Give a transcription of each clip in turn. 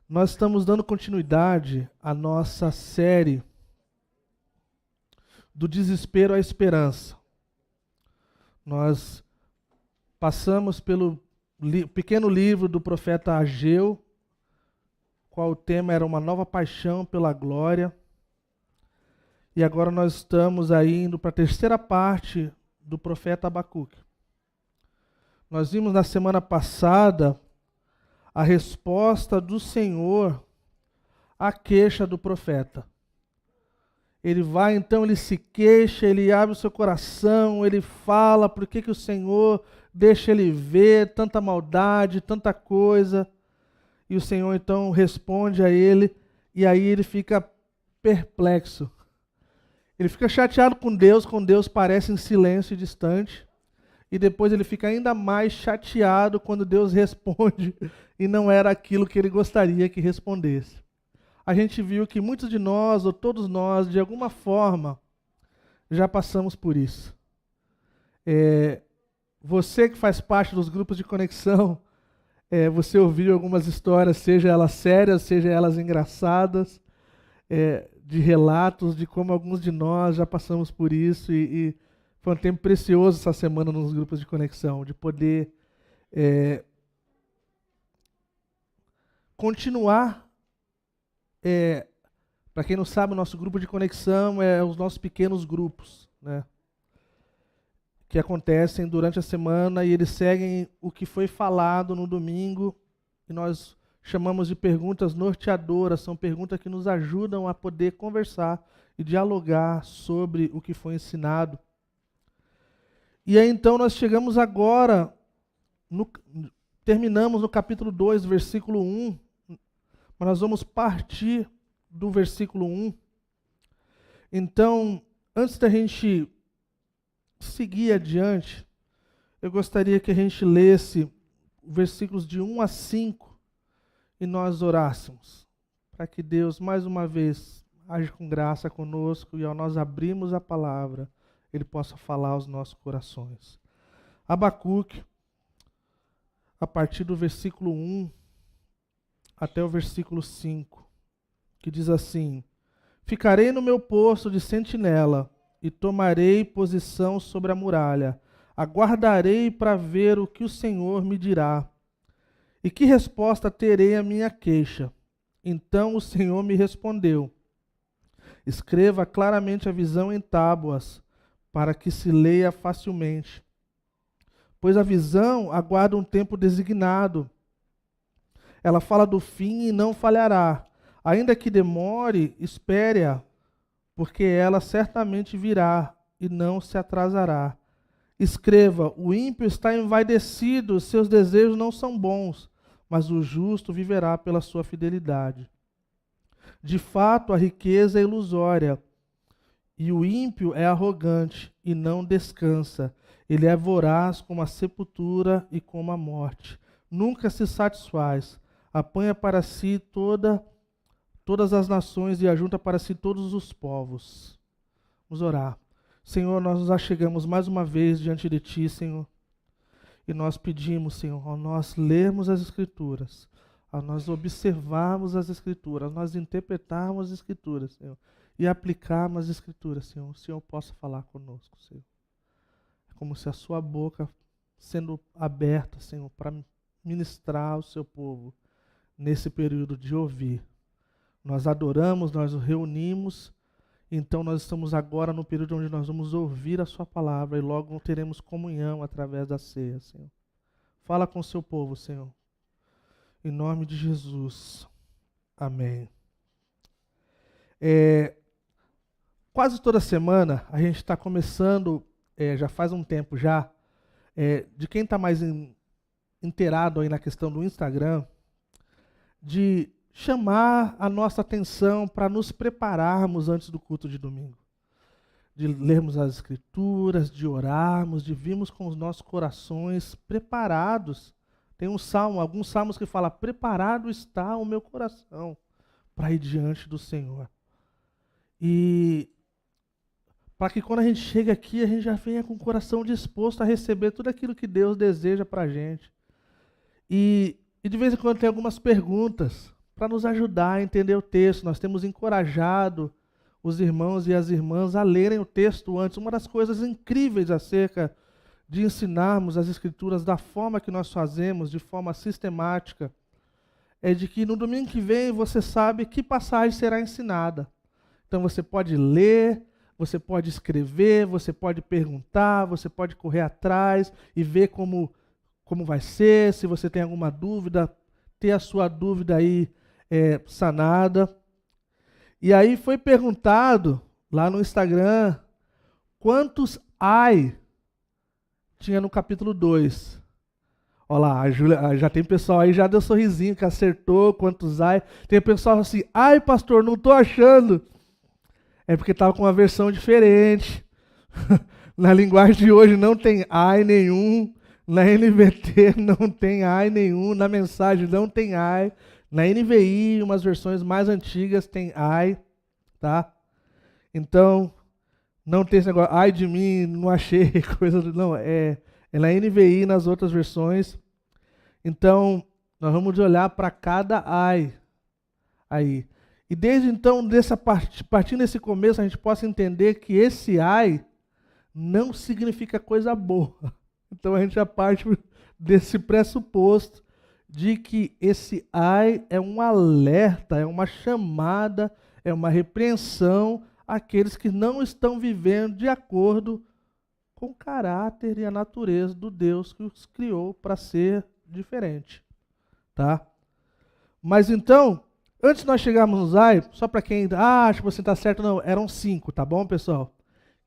Nós estamos dando continuidade à nossa série do desespero à esperança. Nós passamos pelo pequeno livro do profeta Ageu, qual o tema era uma nova paixão pela glória. E agora nós estamos aí indo para a terceira parte do profeta Abacuque. Nós vimos na semana passada a resposta do Senhor à queixa do profeta. Ele vai, então, ele se queixa, ele abre o seu coração, ele fala por que o Senhor deixa ele ver tanta maldade, tanta coisa. E o Senhor, então, responde a ele, e aí ele fica perplexo. Ele fica chateado com Deus parece em silêncio e distante. E depois ele fica ainda mais chateado quando Deus responde e não era aquilo que ele gostaria que respondesse. A gente viu que muitos de nós, ou todos nós, de alguma forma, já passamos por isso. Você que faz parte dos grupos de conexão, você ouviu algumas histórias, seja elas sérias, seja elas engraçadas, de relatos de como alguns de nós já passamos por isso e foi um tempo precioso essa semana nos grupos de conexão, de poder continuar. Para quem não sabe, o nosso grupo de conexão é os nossos pequenos grupos, né? Que acontecem durante a semana e eles seguem o que foi falado no domingo e nós chamamos de perguntas norteadoras, são perguntas que nos ajudam a poder conversar e dialogar sobre o que foi ensinado. E aí então nós chegamos agora, terminamos no capítulo 2, versículo 1, mas nós vamos partir do versículo 1. Então, antes da gente seguir adiante, eu gostaria que a gente lesse versículos de 1 a 5 e nós orássemos, para que Deus, mais uma vez, age com graça conosco e ao nós abrirmos a palavra, Ele possa falar aos nossos corações. Abacuque, a partir do versículo 1 até o versículo 5, que diz assim: Ficarei no meu posto de sentinela e tomarei posição sobre a muralha. Aguardarei para ver o que o Senhor me dirá. E que resposta terei à minha queixa? Então o Senhor me respondeu: Escreva claramente a visão em tábuas, para que se leia facilmente. Pois a visão aguarda um tempo designado. Ela fala do fim e não falhará. Ainda que demore, espere-a, porque ela certamente virá e não se atrasará. Escreva: o ímpio está envaidecido, seus desejos não são bons, mas o justo viverá pela sua fidelidade. De fato, a riqueza é ilusória, e o ímpio é arrogante e não descansa. Ele é voraz como a sepultura e como a morte. Nunca se satisfaz. Apanha para si todas as nações e ajunta para si todos os povos. Vamos orar. Senhor, nós nos achegamos mais uma vez diante de Ti, Senhor. E nós pedimos, Senhor, ao nós lermos as Escrituras, ao nós observarmos as Escrituras, ao nós interpretarmos as Escrituras, Senhor, e aplicarmos as Escrituras, Senhor, o Senhor possa falar conosco, Senhor. É como se a sua boca sendo aberta, Senhor, para ministrar ao seu povo nesse período de ouvir. Nós adoramos, nós nos reunimos, então nós estamos agora no período onde nós vamos ouvir a sua palavra e logo teremos comunhão através da ceia, Senhor. Fala com o seu povo, Senhor. Em nome de Jesus. Amém. Quase toda semana a gente está começando, já faz um tempo já, de quem está mais inteirado aí na questão do Instagram, de chamar a nossa atenção para nos prepararmos antes do culto de domingo. De lermos as Escrituras, de orarmos, de virmos com os nossos corações preparados. Tem alguns salmos que falam: preparado está o meu coração para ir diante do Senhor. E para que quando a gente chega aqui, a gente já venha com o coração disposto a receber tudo aquilo que Deus deseja para a gente. E de vez em quando tem algumas perguntas para nos ajudar a entender o texto. Nós temos encorajado os irmãos e as irmãs a lerem o texto antes. Uma das coisas incríveis acerca de ensinarmos as Escrituras da forma que nós fazemos, de forma sistemática, é de que no domingo que vem você sabe que passagem será ensinada. Então você pode ler, você pode escrever, você pode perguntar, você pode correr atrás e ver como vai ser, se você tem alguma dúvida, ter a sua dúvida aí sanada. E aí foi perguntado lá no Instagram quantos ai tinha no capítulo 2. Olha lá, a Júlia, já tem pessoal aí, já deu sorrisinho, que acertou quantos ai. Tem pessoal assim, ai pastor, não estou achando. É porque estava com uma versão diferente. Na linguagem de hoje não tem ai nenhum. Na NVT não tem ai nenhum. Na mensagem não tem ai. Na NVI, umas versões mais antigas, tem ai. Tá? Então, não tem esse negócio, ai de mim, não achei, coisa do... Não, é na NVI, nas outras versões. Então, nós vamos olhar para cada ai aí. E desde então, partindo desse começo, a gente possa entender que esse ai não significa coisa boa. Então a gente já parte desse pressuposto de que esse ai é um alerta, é uma chamada, é uma repreensão àqueles que não estão vivendo de acordo com o caráter e a natureza do Deus que os criou para ser diferente. Tá? Mas então, antes de nós chegarmos nos ai, só para quem acha que você está certo, não, eram 5, tá bom, pessoal?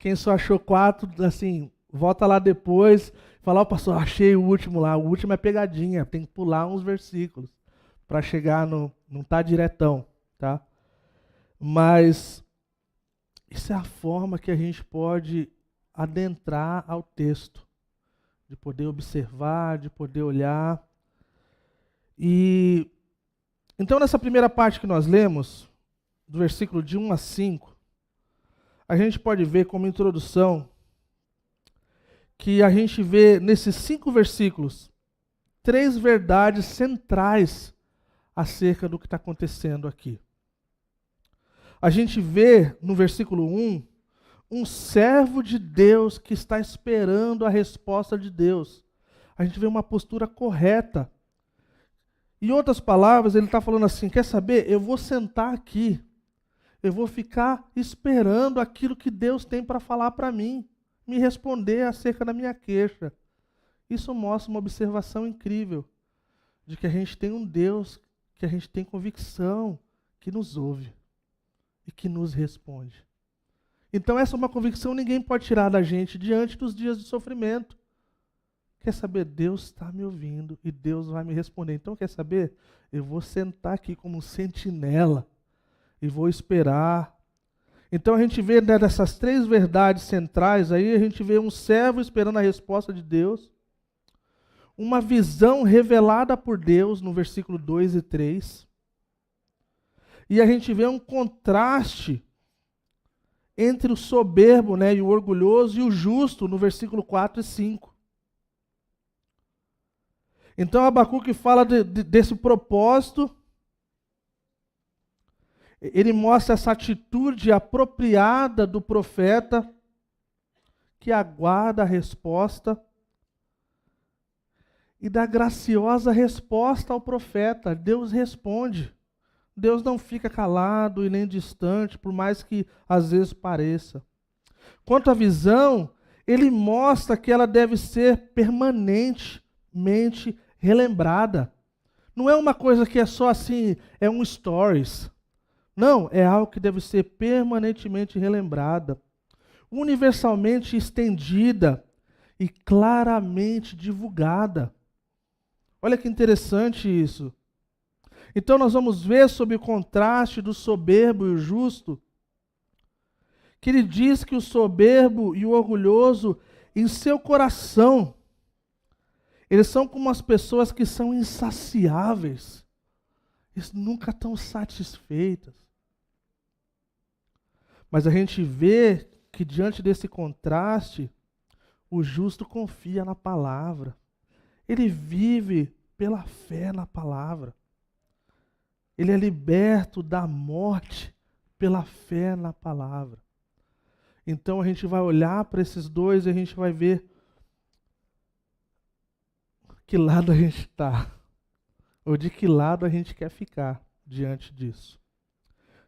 Quem só achou 4, assim, volta lá depois, fala, ó, pastor, achei o último lá. O último é pegadinha, tem que pular uns versículos para chegar no... Não tá diretão, tá? Mas isso é a forma que a gente pode adentrar ao texto, de poder observar, de poder olhar. E então, nessa primeira parte que nós lemos, do versículo de 1 a 5, a gente pode ver como introdução que a gente vê nesses 5 versículos 3 verdades centrais acerca do que está acontecendo aqui. A gente vê no versículo 1 um servo de Deus que está esperando a resposta de Deus. A gente vê uma postura correta. Em outras palavras, ele está falando assim, quer saber? Eu vou sentar aqui, eu vou ficar esperando aquilo que Deus tem para falar para mim, me responder acerca da minha queixa. Isso mostra uma observação incrível, de que a gente tem um Deus, que a gente tem convicção, que nos ouve e que nos responde. Então essa é uma convicção que ninguém pode tirar da gente diante dos dias de sofrimento. Quer saber? Deus está me ouvindo e Deus vai me responder. Então, quer saber? Eu vou sentar aqui como um sentinela e vou esperar. Então, a gente vê dessas 3 verdades centrais aí, a gente vê um servo esperando a resposta de Deus, uma visão revelada por Deus no versículo 2 e 3, e a gente vê um contraste entre o soberbo, né, e o orgulhoso e o justo no versículo 4 e 5. Então Abacuque fala desse propósito, ele mostra essa atitude apropriada do profeta que aguarda a resposta e dá graciosa resposta ao profeta. Deus responde. Deus não fica calado e nem distante, por mais que às vezes pareça. Quanto à visão, ele mostra que ela deve ser permanentemente relembrada. Não é uma coisa que é só assim, é um stories. Não, é algo que deve ser permanentemente relembrada, universalmente estendida e claramente divulgada. Olha que interessante isso. Então nós vamos ver sobre o contraste do soberbo e o justo, que ele diz que o soberbo e o orgulhoso, em seu coração, eles são como as pessoas que são insaciáveis. Eles nunca estão satisfeitas. Mas a gente vê que diante desse contraste, o justo confia na palavra. Ele vive pela fé na palavra. Ele é liberto da morte pela fé na palavra. Então a gente vai olhar para esses dois e a gente vai ver que lado a gente está, ou de que lado a gente quer ficar diante disso.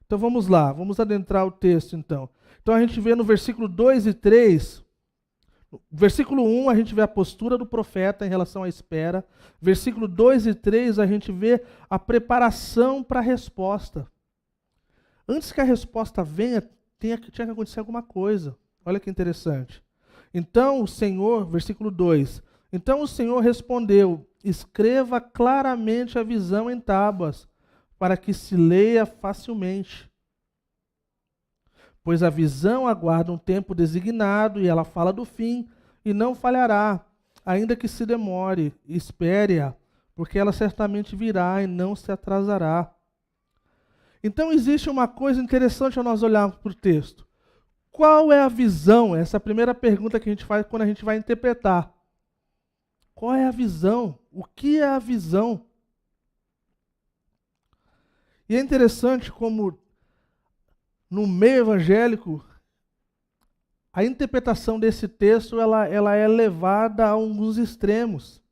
Então vamos lá, vamos adentrar o texto então. Então a gente vê no versículo 2 e 3, versículo 1 a gente vê a postura do profeta em relação à espera, versículo 2 e 3 a gente vê a preparação para a resposta. Antes que a resposta venha, tinha que acontecer alguma coisa. Olha que interessante. Então o Senhor, versículo 2, então o Senhor respondeu: escreva claramente a visão em tábuas, para que se leia facilmente. Pois a visão aguarda um tempo designado, e ela fala do fim, e não falhará, ainda que se demore. Espere-a, porque ela certamente virá e não se atrasará. Então existe uma coisa interessante ao nós olharmos para o texto. Qual é a visão? Essa é a primeira pergunta que a gente faz quando a gente vai interpretar. Qual é a visão? O que é a visão? E é interessante como no meio evangélico a interpretação desse texto ela é levada a alguns extremos.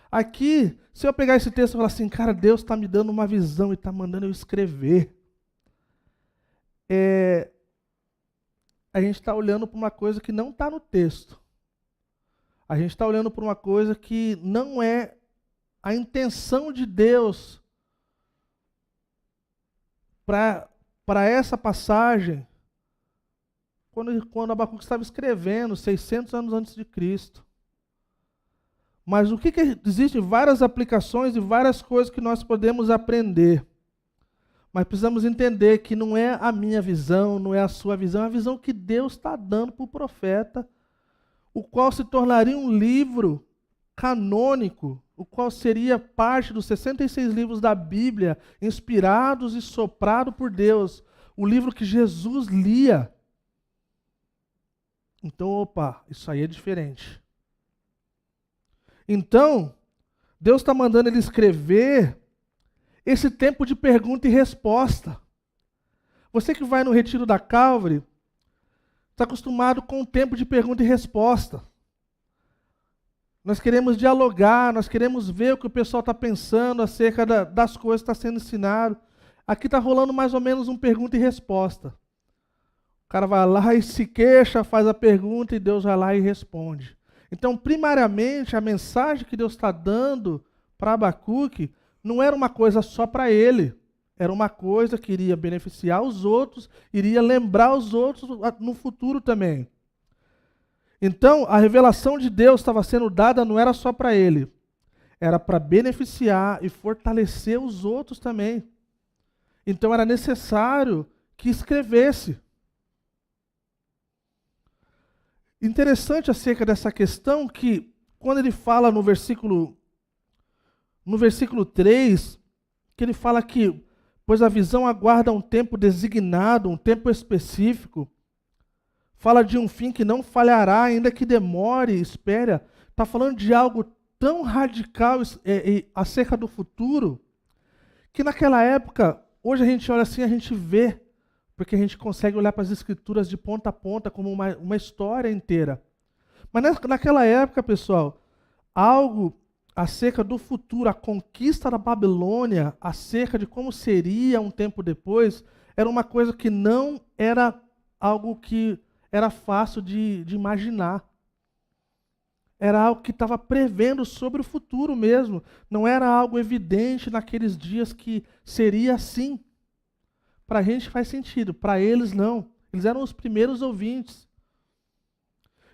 Aqui, se eu pegar esse texto e falar assim, cara, Deus está me dando uma visão e está mandando eu escrever, a gente está olhando para uma coisa que não está no texto. A gente está olhando para uma coisa que não é a intenção de Deus para essa passagem, quando Abacuque estava escrevendo, 600 anos antes de Cristo. Mas o que existem várias aplicações e várias coisas que nós podemos aprender. Mas precisamos entender que não é a minha visão, não é a sua visão, é a visão que Deus está dando para o profeta, o qual se tornaria um livro canônico, o qual seria parte dos 66 livros da Bíblia, inspirados e soprados por Deus, o livro que Jesus lia. Então, opa, isso aí é diferente. Então, Deus está mandando ele escrever esse tempo de pergunta e resposta. Você que vai no retiro da Calvary, está acostumado com o tempo de pergunta e resposta. Nós queremos dialogar, nós queremos ver o que o pessoal está pensando acerca das coisas que está sendo ensinado. Aqui está rolando mais ou menos um pergunta e resposta. O cara vai lá e se queixa, faz a pergunta e Deus vai lá e responde. Então, primariamente, a mensagem que Deus está dando para Abacuque não era uma coisa só para ele. Era uma coisa que iria beneficiar os outros, iria lembrar os outros no futuro também. Então, a revelação de Deus estava sendo dada não era só para ele, era para beneficiar e fortalecer os outros também. Então, era necessário que escrevesse. Interessante acerca dessa questão que, quando ele fala no versículo 3, que ele fala que, pois a visão aguarda um tempo designado, um tempo específico, fala de um fim que não falhará, ainda que demore, espera. Está falando de algo tão radical acerca do futuro, que naquela época, hoje a gente olha assim, a gente vê, porque a gente consegue olhar para as escrituras de ponta a ponta como uma história inteira. Mas naquela época, pessoal, algo acerca do futuro, a conquista da Babilônia, acerca de como seria um tempo depois, era uma coisa que não era algo que era fácil de imaginar. Era algo que estava prevendo sobre o futuro mesmo. Não era algo evidente naqueles dias que seria assim. Para a gente faz sentido, para eles não. Eles eram os primeiros ouvintes.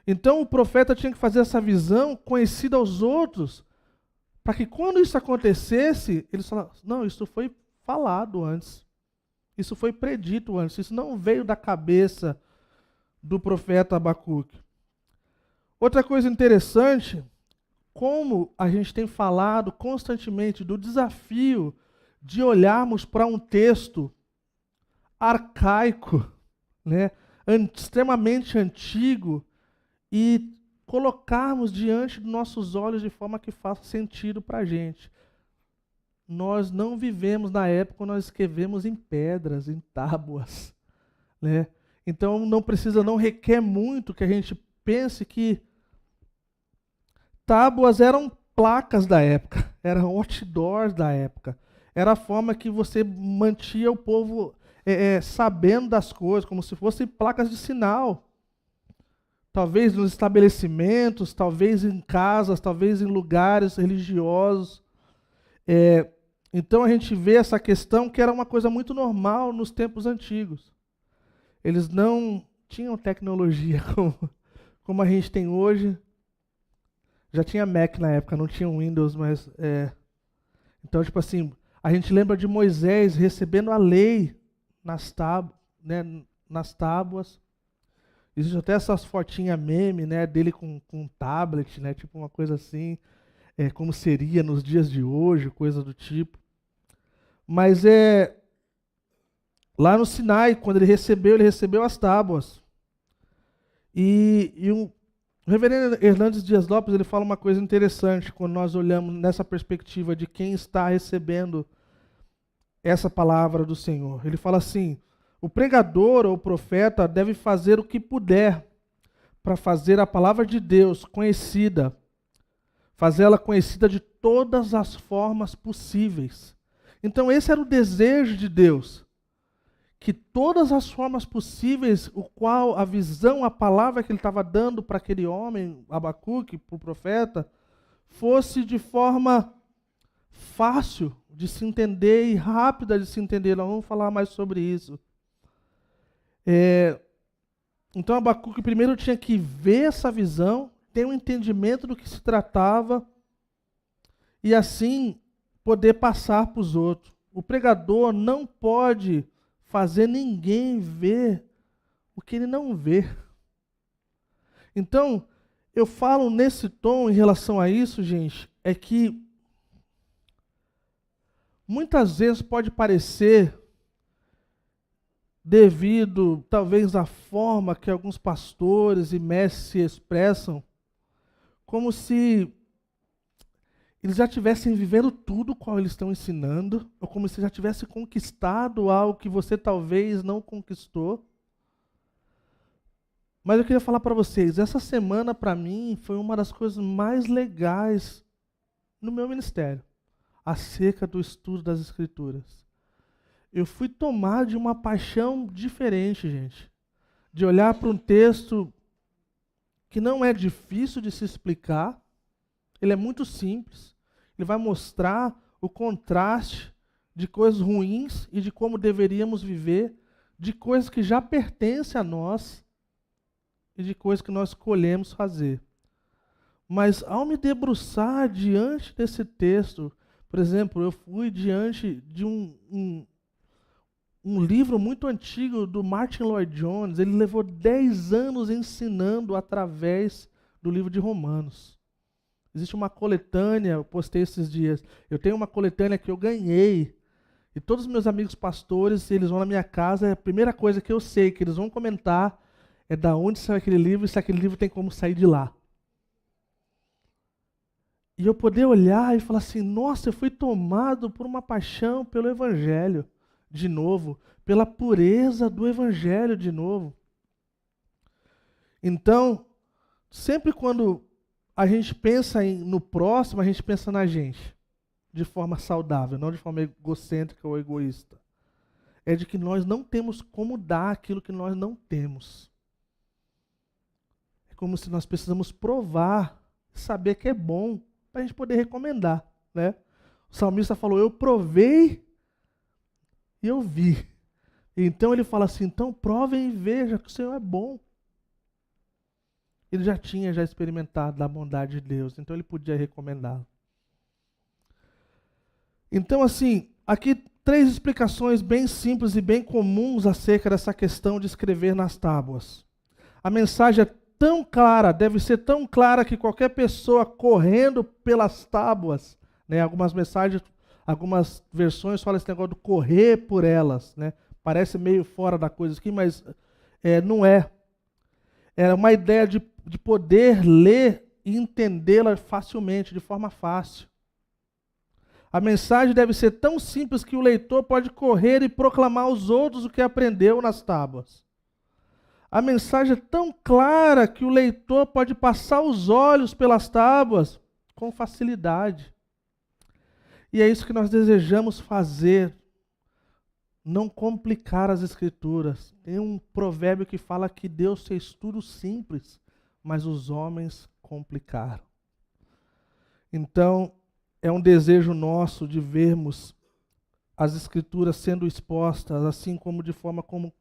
Então o profeta tinha que fazer essa visão conhecida aos outros, para que quando isso acontecesse, eles falassem, não, isso foi falado antes. Isso foi predito antes. Isso não veio da cabeça do profeta Abacuque. Outra coisa interessante, como a gente tem falado constantemente do desafio de olharmos para um texto arcaico, né, extremamente antigo, e colocarmos diante dos nossos olhos de forma que faça sentido para a gente. nós não vivemos na época quando nós escrevemos em pedras, em tábuas, né? Então não requer muito que a gente pense que tábuas eram placas da época, eram outdoors da época. Era a forma que você mantinha o povo sabendo das coisas, como se fossem placas de sinal. Talvez nos estabelecimentos, talvez em casas, talvez em lugares religiosos. Então a gente vê essa questão que era uma coisa muito normal nos tempos antigos. Eles não tinham tecnologia como a gente tem hoje. Já tinha Mac na época, não tinha Windows, mas... Então, tipo assim, a gente lembra de Moisés recebendo a lei nas tábuas. Existe até essas fotinhas meme, né, dele com um tablet, né, tipo uma coisa assim, como seria nos dias de hoje, coisa do tipo. Mas lá no Sinai, quando ele recebeu as tábuas. E o reverendo Hernandes Dias Lopes, ele fala uma coisa interessante quando nós olhamos nessa perspectiva de quem está recebendo essa palavra do Senhor. Ele fala assim: o pregador ou o profeta deve fazer o que puder para fazer a palavra de Deus conhecida, fazê-la conhecida de todas as formas possíveis. Então esse era o desejo de Deus, que todas as formas possíveis, o qual a visão, a palavra que ele estava dando para aquele homem, Abacuque, para o profeta, fosse de forma fácil de se entender e rápida de se entender. Nós vamos falar mais sobre isso. Então Abacuque primeiro tinha que ver essa visão, ter um entendimento do que se tratava e assim poder passar para os outros. O pregador não pode fazer ninguém ver o que ele não vê. Então, eu falo nesse tom em relação a isso, gente, é que muitas vezes pode parecer, devido talvez à forma que alguns pastores e mestres se expressam, como se eles já tivessem vivendo tudo qual eles estão ensinando, ou como se já tivesse conquistado algo que você talvez não conquistou. Mas eu queria falar para vocês, essa semana para mim foi uma das coisas mais legais no meu ministério, acerca do estudo das Escrituras. Eu fui tomado de uma paixão diferente, gente, de olhar para um texto que não é difícil de se explicar. Ele é muito simples. Ele vai mostrar o contraste de coisas ruins e de como deveríamos viver, de coisas que já pertencem a nós e de coisas que nós escolhemos fazer. Mas ao me debruçar diante desse texto, por exemplo, eu fui diante de um livro muito antigo do Martin Lloyd-Jones. Ele levou 10 anos ensinando através do livro de Romanos. Existe uma coletânea, eu postei esses dias. Eu tenho uma coletânea que eu ganhei. E todos os meus amigos pastores, eles vão na minha casa, a primeira coisa que eu sei que eles vão comentar é da onde saiu aquele livro e se aquele livro tem como sair de lá. E eu poder olhar e falar assim, nossa, eu fui tomado por uma paixão pelo Evangelho, de novo, pela pureza do Evangelho, de novo. Então, sempre quando a gente pensa no próximo, a gente pensa na gente, de forma saudável, não de forma egocêntrica ou egoísta. É de que nós não temos como dar aquilo que nós não temos. É como se nós precisamos provar, saber que é bom, para a gente poder recomendar, né? O salmista falou, eu provei e eu vi. Então ele fala assim, então provem e vejam que o Senhor é bom. Ele já tinha experimentado da bondade de Deus, então ele podia recomendá-lo. Então, assim, aqui 3 explicações bem simples e bem comuns acerca dessa questão de escrever nas tábuas. A mensagem é tão clara, deve ser tão clara que qualquer pessoa correndo pelas tábuas, né, algumas versões falam esse negócio do correr por elas, né? Parece meio fora da coisa aqui, mas não é. Era uma ideia de poder ler e entendê-la facilmente, de forma fácil. A mensagem deve ser tão simples que o leitor pode correr e proclamar aos outros o que aprendeu nas tábuas. A mensagem é tão clara que o leitor pode passar os olhos pelas tábuas com facilidade. E é isso que nós desejamos fazer. Não complicar as Escrituras. Tem um provérbio que fala que Deus fez tudo simples, mas os homens complicaram. Então, é um desejo nosso de vermos as Escrituras sendo expostas, assim como de forma como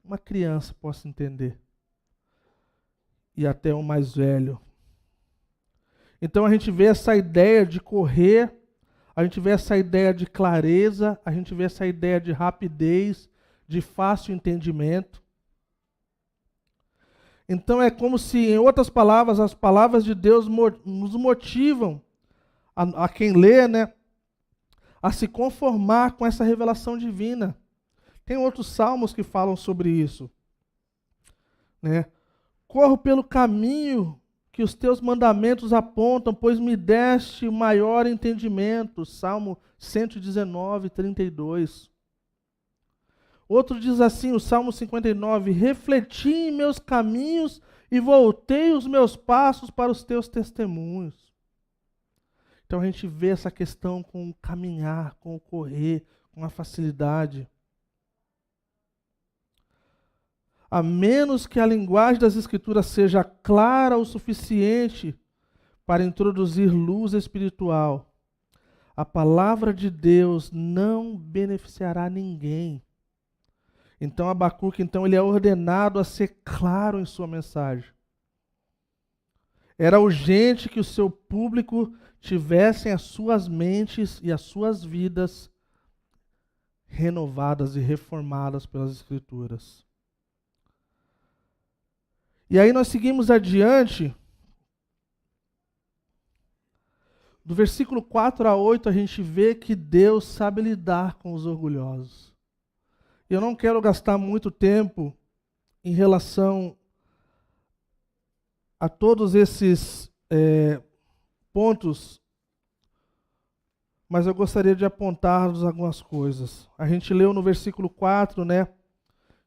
uma criança possa entender. E até o mais velho. Então a gente vê essa ideia de correr, a gente vê essa ideia de clareza, a gente vê essa ideia de rapidez, de fácil entendimento. Então é como se, em outras palavras, as palavras de Deus nos motivam, a quem lê, né, a se conformar com essa revelação divina. Tem outros salmos que falam sobre isso, né? Corro pelo caminho que os teus mandamentos apontam, pois me deste maior entendimento. Salmo 119, 32. Outro diz assim, o Salmo 59, refleti em meus caminhos e voltei os meus passos para os teus testemunhos. Então a gente vê essa questão com o caminhar, com o correr, com a facilidade. A menos que a linguagem das Escrituras seja clara o suficiente para introduzir luz espiritual, a palavra de Deus não beneficiará ninguém. Então Abacuque, ele é ordenado a ser claro em sua mensagem. Era urgente que o seu público tivessem as suas mentes e as suas vidas renovadas e reformadas pelas Escrituras. E aí nós seguimos adiante. Do versículo 4 a 8 a gente vê que Deus sabe lidar com os orgulhosos. Eu não quero gastar muito tempo em relação a todos esses pontos, mas eu gostaria de apontar-vos algumas coisas. A gente leu no versículo 4, né,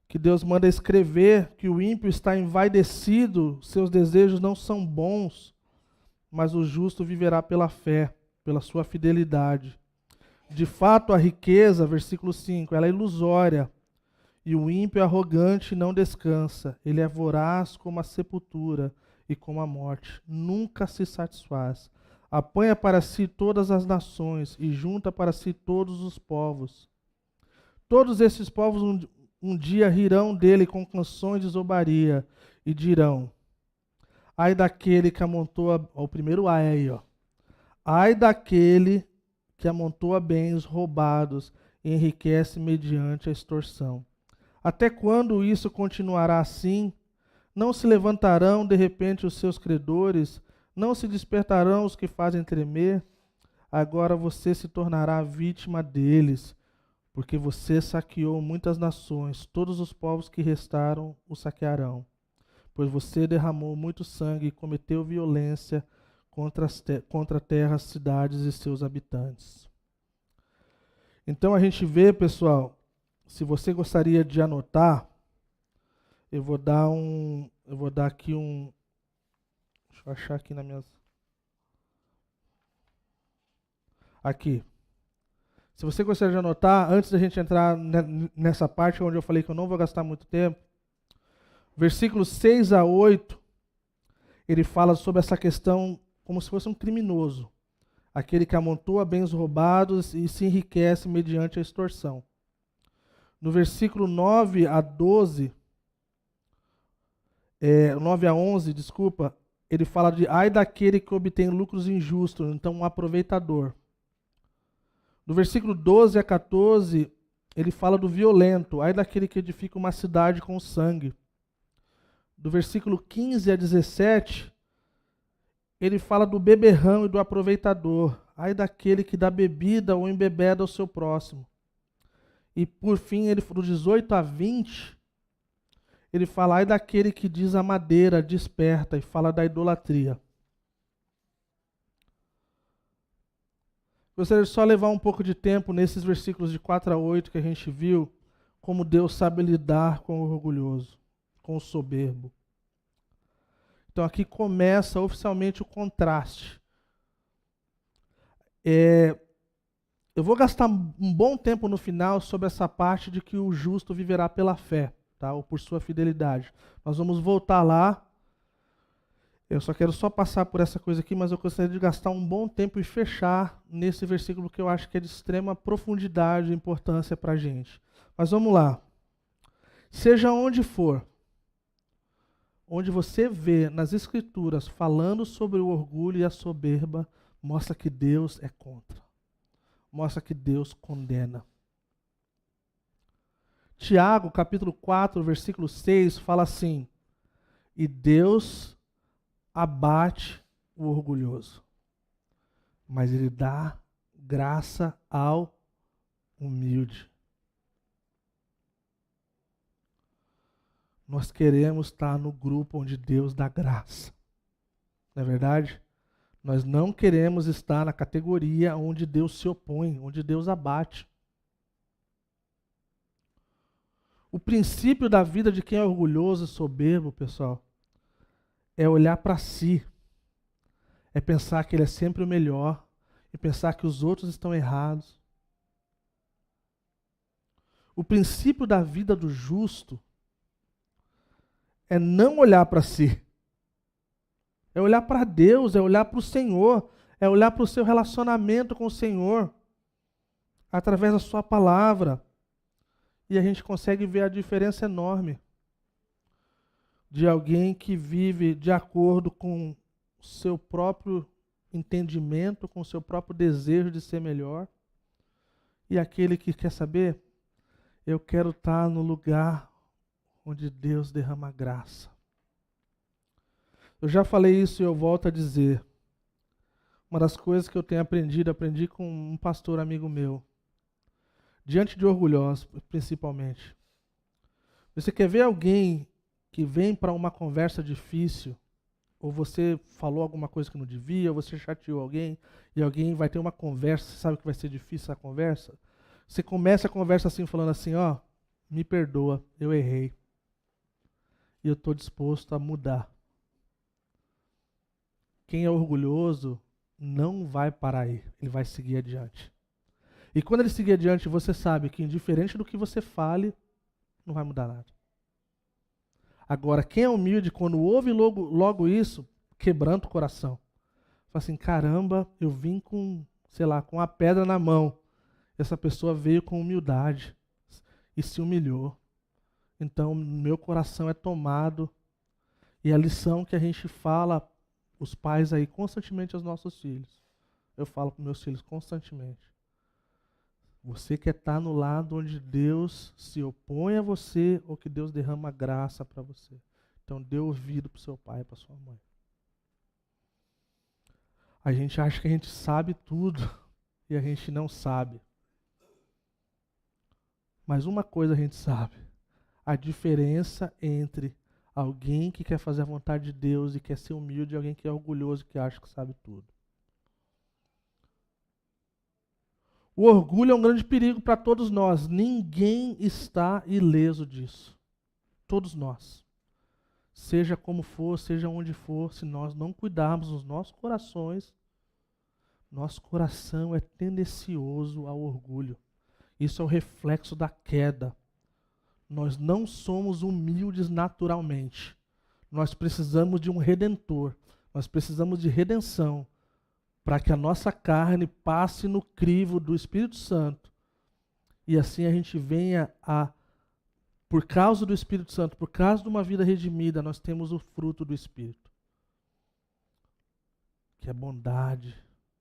que Deus manda escrever que o ímpio está envaidecido, seus desejos não são bons, mas o justo viverá pela fé, pela sua fidelidade. De fato, a riqueza, versículo 5, ela é ilusória, e o ímpio é arrogante e não descansa. Ele é voraz como a sepultura e como a morte, nunca se satisfaz. Apanha para si todas as nações e junta para si todos os povos. Todos esses povos um dia rirão dele com canções de zombaria e dirão: ai daquele que amontoa, o primeiro ai aí, ó. Ai daquele que amontoa bens roubados e enriquece mediante a extorsão. Até quando isso continuará assim? Não se levantarão de repente os seus credores? Não se despertarão os que fazem tremer? Agora você se tornará vítima deles, porque você saqueou muitas nações, todos os povos que restaram o saquearão. Pois você derramou muito sangue e cometeu violência contra terras, cidades e seus habitantes. Então a gente vê, pessoal, se você gostaria de anotar, eu vou dar aqui um, deixa eu achar aqui nas minhas, aqui. Se você gostaria de anotar, antes da gente entrar nessa parte onde eu falei que eu não vou gastar muito tempo, versículos 6 a 8, ele fala sobre essa questão como se fosse um criminoso, aquele que amontoa bens roubados e se enriquece mediante a extorsão. No versículo 9 a 12, 9 a 11, desculpa, ele fala de ai daquele que obtém lucros injustos, então um aproveitador. No versículo 12 a 14, ele fala do violento, ai daquele que edifica uma cidade com sangue. Do versículo 15 a 17, ele fala do beberrão e do aproveitador, ai daquele que dá bebida ou embebeda ao seu próximo. E por fim, ele do 18 a 20, ele fala ai daquele que diz a madeira, desperta, e fala da idolatria. Gostaria de só levar um pouco de tempo nesses versículos de 4 a 8 que a gente viu, como Deus sabe lidar com o orgulhoso, com o soberbo. Então aqui começa oficialmente o contraste. Eu vou gastar um bom tempo no final sobre essa parte de que o justo viverá pela fé, tá? Ou por sua fidelidade. Nós vamos voltar lá. Eu só quero passar por essa coisa aqui, mas eu gostaria de gastar um bom tempo e fechar nesse versículo que eu acho que é de extrema profundidade e importância para a gente. Mas vamos lá. Seja onde for, onde você vê nas Escrituras falando sobre o orgulho e a soberba, mostra que Deus é contra. Mostra que Deus condena. Tiago, capítulo 4, versículo 6, fala assim: e Deus abate o orgulhoso, mas Ele dá graça ao humilde. Nós queremos estar no grupo onde Deus dá graça. Não é verdade? Nós não queremos estar na categoria onde Deus se opõe, onde Deus abate. O princípio da vida de quem é orgulhoso e soberbo, pessoal, é olhar para si. É pensar que ele é sempre o melhor e pensar que os outros estão errados. O princípio da vida do justo é não olhar para si. É olhar para Deus, é olhar para o Senhor, é olhar para o seu relacionamento com o Senhor, através da sua palavra. E a gente consegue ver a diferença enorme de alguém que vive de acordo com o seu próprio entendimento, com o seu próprio desejo de ser melhor, e aquele que quer saber, eu quero estar no lugar onde Deus derrama graça. Eu já falei isso e eu volto a dizer. Uma das coisas que eu tenho aprendido, aprendi com um pastor amigo meu. Diante de orgulhosos, principalmente. Você quer ver alguém que vem para uma conversa difícil, ou você falou alguma coisa que não devia, ou você chateou alguém, e alguém vai ter uma conversa, você sabe que vai ser difícil essa conversa? Você começa a conversa assim, falando assim, ó, me perdoa, eu errei. E eu estou disposto a mudar. Quem é orgulhoso não vai parar aí, ele vai seguir adiante. E quando ele seguir adiante, você sabe que indiferente do que você fale, não vai mudar nada. Agora, quem é humilde, quando ouve logo isso, quebranta o coração. Fala assim, caramba, eu vim com, com a pedra na mão. Essa pessoa veio com humildade e se humilhou. Então, meu coração é tomado. E a lição que a gente fala, os pais aí, constantemente aos nossos filhos. Eu falo para meus filhos constantemente. Você quer estar no lado onde Deus se opõe a você ou que Deus derrama graça para você. Então dê ouvido para o seu pai e para sua mãe. A gente acha que a gente sabe tudo e a gente não sabe. Mas uma coisa a gente sabe. A diferença entre alguém que quer fazer a vontade de Deus e quer ser humilde e alguém que é orgulhoso e que acha que sabe tudo. O orgulho é um grande perigo para todos nós. Ninguém está ileso disso. Todos nós. Seja como for, seja onde for, se nós não cuidarmos dos nossos corações, nosso coração é tendencioso ao orgulho. Isso é o reflexo da queda. Nós não somos humildes naturalmente. Nós precisamos de um redentor. Nós precisamos de redenção para que a nossa carne passe no crivo do Espírito Santo. E assim a gente venha a, por causa do Espírito Santo, por causa de uma vida redimida, nós temos o fruto do Espírito. Que é bondade,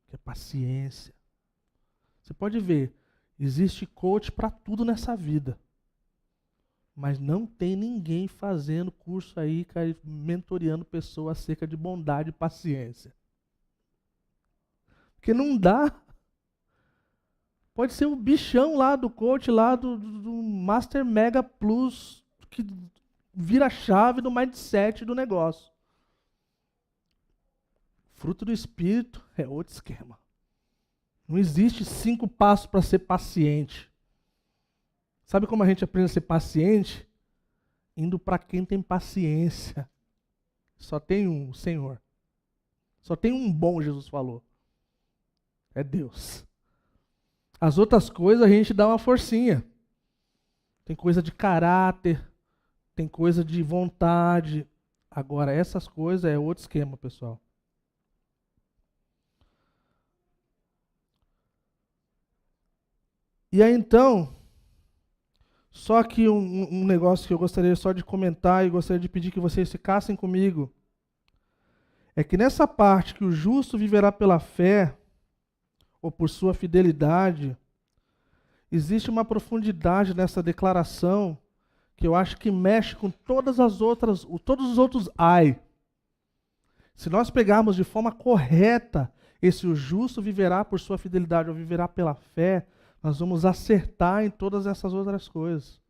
que é paciência. Você pode ver, existe coach para tudo nessa vida. Mas não tem ninguém fazendo curso aí, mentoreando pessoas acerca de bondade e paciência. Porque não dá. Pode ser o bichão lá do coach, lá do Master Mega Plus, que vira a chave do mindset do negócio. Fruto do Espírito é outro esquema. Não existe 5 passos para ser paciente. Sabe como a gente aprende a ser paciente? Indo para quem tem paciência. Só tem um, o Senhor. Só tem um bom, Jesus falou. É Deus. As outras coisas a gente dá uma forcinha. Tem coisa de caráter, tem coisa de vontade. Agora, essas coisas é outro esquema, pessoal. E aí então, só que um negócio que eu gostaria só de comentar e gostaria de pedir que vocês ficassem comigo, é que nessa parte que o justo viverá pela fé, ou por sua fidelidade, existe uma profundidade nessa declaração que eu acho que mexe com todos os outros ai. Se nós pegarmos de forma correta esse o justo viverá por sua fidelidade ou viverá pela fé, nós vamos acertar em todas essas outras coisas.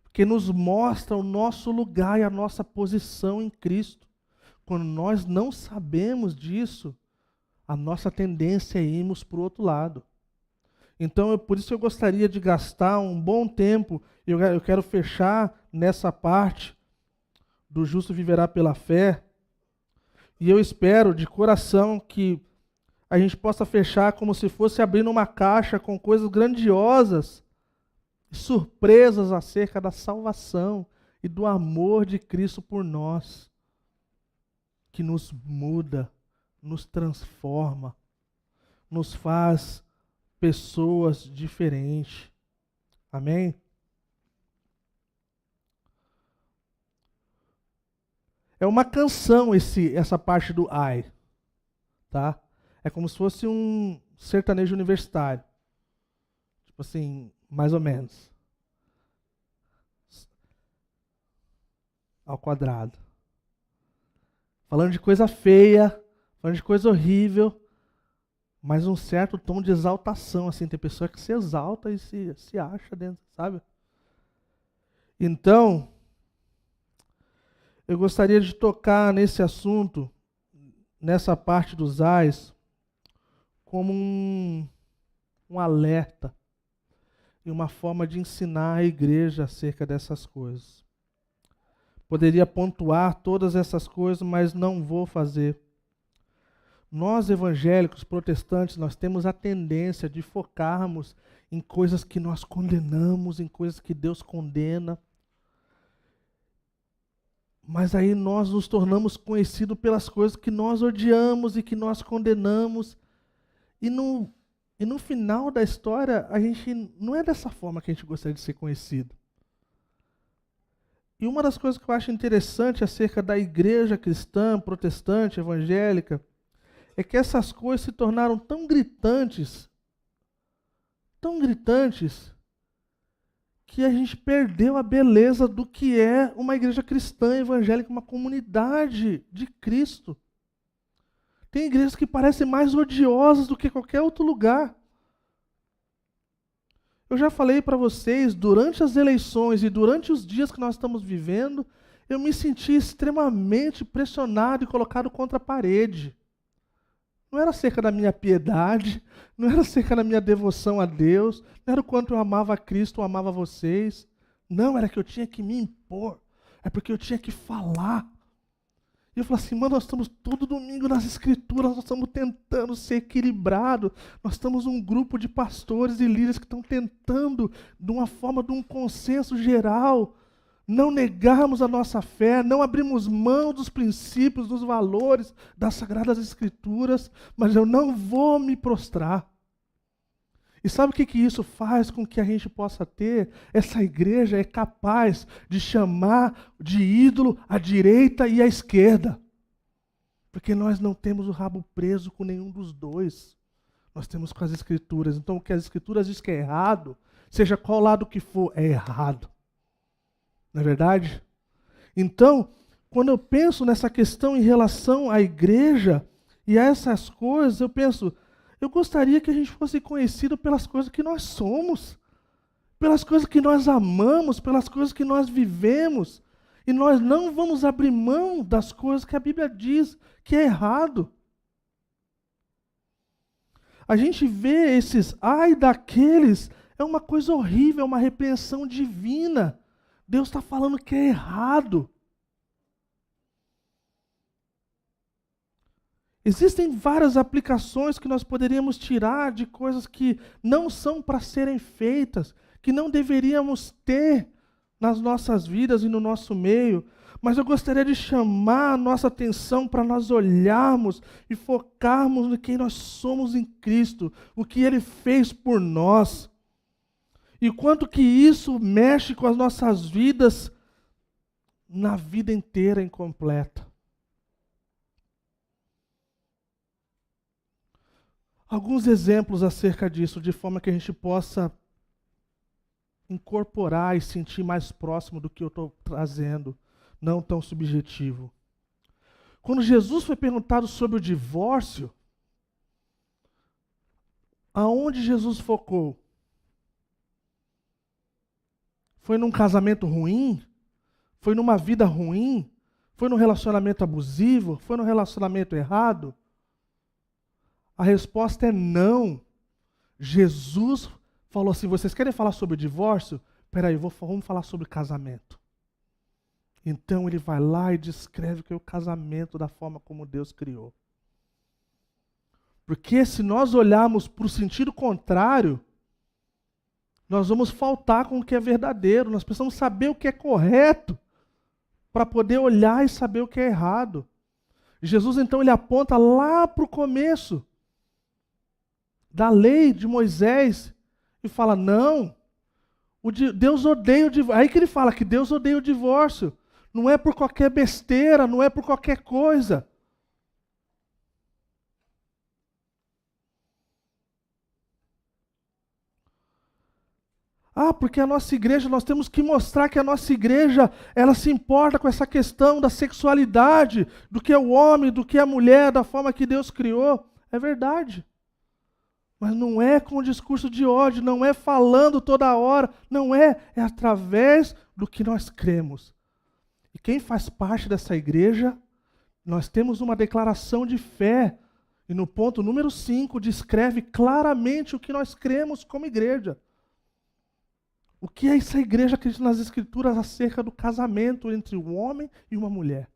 Porque nos mostra o nosso lugar e a nossa posição em Cristo. Quando nós não sabemos disso, a nossa tendência é irmos para o outro lado. Então, por isso eu gostaria de gastar um bom tempo, eu quero fechar nessa parte do justo viverá pela fé, e eu espero de coração que a gente possa fechar como se fosse abrindo uma caixa com coisas grandiosas, surpresas acerca da salvação e do amor de Cristo por nós, que nos muda, nos transforma, nos faz pessoas diferentes. Amém? É uma canção essa parte do ai, tá? É como se fosse um sertanejo universitário. Tipo assim, mais ou menos. Ao quadrado. Falando de coisa feia, falando de coisa horrível, mas um certo tom de exaltação, assim, tem pessoa que se exalta e se acha dentro, sabe? Então, eu gostaria de tocar nesse assunto, nessa parte dos ais, como um alerta e uma forma de ensinar a igreja acerca dessas coisas. Poderia pontuar todas essas coisas, mas não vou fazer. Nós evangélicos, protestantes, nós temos a tendência de focarmos em coisas que nós condenamos, em coisas que Deus condena. Mas aí nós nos tornamos conhecidos pelas coisas que nós odiamos e que nós condenamos. E no final da história, a gente não é dessa forma que a gente gostaria de ser conhecido. E uma das coisas que eu acho interessante acerca da igreja cristã, protestante, evangélica, é que essas coisas se tornaram tão gritantes, que a gente perdeu a beleza do que é uma igreja cristã, evangélica, uma comunidade de Cristo. Tem igrejas que parecem mais odiosas do que qualquer outro lugar. Eu já falei para vocês, durante as eleições e durante os dias que nós estamos vivendo, eu me senti extremamente pressionado e colocado contra a parede. Não era acerca da minha piedade, não era acerca da minha devoção a Deus, não era o quanto eu amava a Cristo, eu amava vocês. Não, era que eu tinha que me impor, é porque eu tinha que falar. E eu falei assim, mano, nós estamos todo domingo nas escrituras, nós estamos tentando ser equilibrados, nós estamos um grupo de pastores e líderes que estão tentando, de uma forma de um consenso geral, não negarmos a nossa fé, não abrimos mão dos princípios, dos valores das Sagradas Escrituras, mas eu não vou me prostrar. E sabe o que isso faz com que a gente possa ter? Essa igreja é capaz de chamar de ídolo a direita e a esquerda. Porque nós não temos o rabo preso com nenhum dos dois. Nós temos com as Escrituras. Então o que as Escrituras diz que é errado, seja qual lado que for, é errado. Não é verdade? Então, quando eu penso nessa questão em relação à igreja e a essas coisas, eu penso, eu gostaria que a gente fosse conhecido pelas coisas que nós somos, pelas coisas que nós amamos, pelas coisas que nós vivemos. E nós não vamos abrir mão das coisas que a Bíblia diz que é errado. A gente vê esses ai daqueles, é uma coisa horrível, é uma repreensão divina. Deus está falando que é errado. Existem várias aplicações que nós poderíamos tirar de coisas que não são para serem feitas, que não deveríamos ter nas nossas vidas e no nosso meio. Mas eu gostaria de chamar a nossa atenção para nós olharmos e focarmos no quem nós somos em Cristo, o que Ele fez por nós. E quanto que isso mexe com as nossas vidas na vida inteira incompleta. Alguns exemplos acerca disso, de forma que a gente possa incorporar e sentir mais próximo do que eu estou trazendo, não tão subjetivo. Quando Jesus foi perguntado sobre o divórcio, aonde Jesus focou? Foi num casamento ruim? Foi numa vida ruim? Foi num relacionamento abusivo? Foi num relacionamento errado? A resposta é não. Jesus falou assim, vocês querem falar sobre o divórcio? Peraí, vamos falar sobre casamento. Então ele vai lá e descreve o que é o casamento da forma como Deus criou. Porque se nós olharmos para o sentido contrário, nós vamos faltar com o que é verdadeiro. Nós precisamos saber o que é correto para poder olhar e saber o que é errado. Jesus então ele aponta lá para o começo da lei de Moisés e fala, não, Deus odeia o divórcio. Aí que ele fala que Deus odeia o divórcio. Não é por qualquer besteira, não é por qualquer coisa. Porque a nossa igreja, nós temos que mostrar que a nossa igreja, ela se importa com essa questão da sexualidade, do que é o homem, do que é a mulher, da forma que Deus criou. É verdade. Mas não é com o discurso de ódio, não é falando toda hora, não é, é através do que nós cremos. E quem faz parte dessa igreja, nós temos uma declaração de fé, e no ponto número 5 descreve claramente o que nós cremos como igreja. O que é essa igreja acredita nas Escrituras acerca do casamento entre um homem e uma mulher?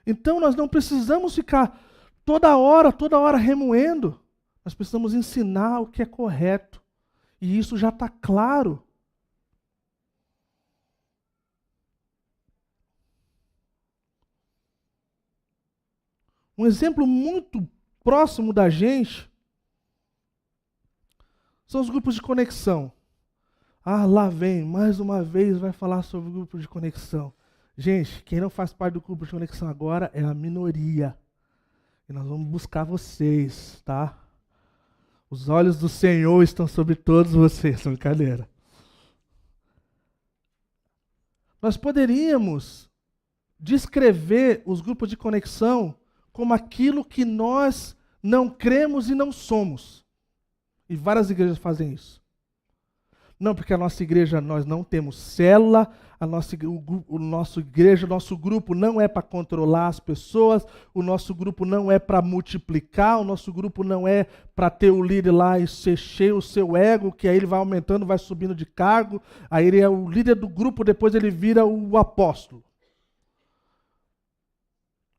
Então nós não precisamos ficar toda hora remoendo. Nós precisamos ensinar o que é correto. E isso já está claro. Um exemplo muito próximo da gente são os grupos de conexão. Lá vem, mais uma vez vai falar sobre o grupo de conexão. Gente, quem não faz parte do grupo de conexão agora é a minoria. E nós vamos buscar vocês, tá? Os olhos do Senhor estão sobre todos vocês, brincadeira. Nós poderíamos descrever os grupos de conexão como aquilo que nós não cremos e não somos. E várias igrejas fazem isso. Não, porque a nossa igreja, nós não temos célula, nosso grupo não é para controlar as pessoas, o nosso grupo não é para multiplicar, o nosso grupo não é para ter o líder lá e encher o seu ego, que aí ele vai aumentando, vai subindo de cargo, aí ele é o líder do grupo, depois ele vira o apóstolo.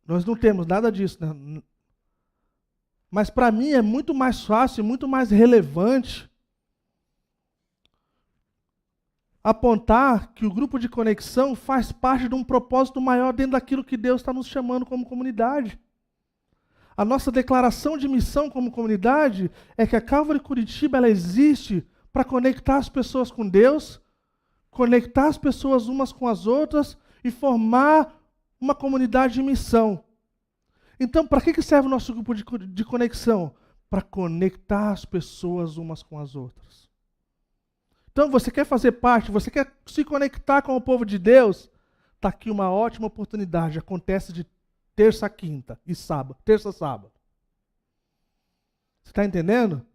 Nós não temos nada disso, né? Mas para mim é muito mais fácil, muito mais relevante apontar que o grupo de conexão faz parte de um propósito maior dentro daquilo que Deus está nos chamando como comunidade. A nossa declaração de missão como comunidade é que a Calvary Curitiba ela existe para conectar as pessoas com Deus, conectar as pessoas umas com as outras e formar uma comunidade de missão. Então, para que serve o nosso grupo de conexão? Para conectar as pessoas umas com as outras. Então, você quer fazer parte, você quer se conectar com o povo de Deus? Está aqui uma ótima oportunidade. Acontece de terça a quinta e sábado. Terça a sábado. Você está entendendo?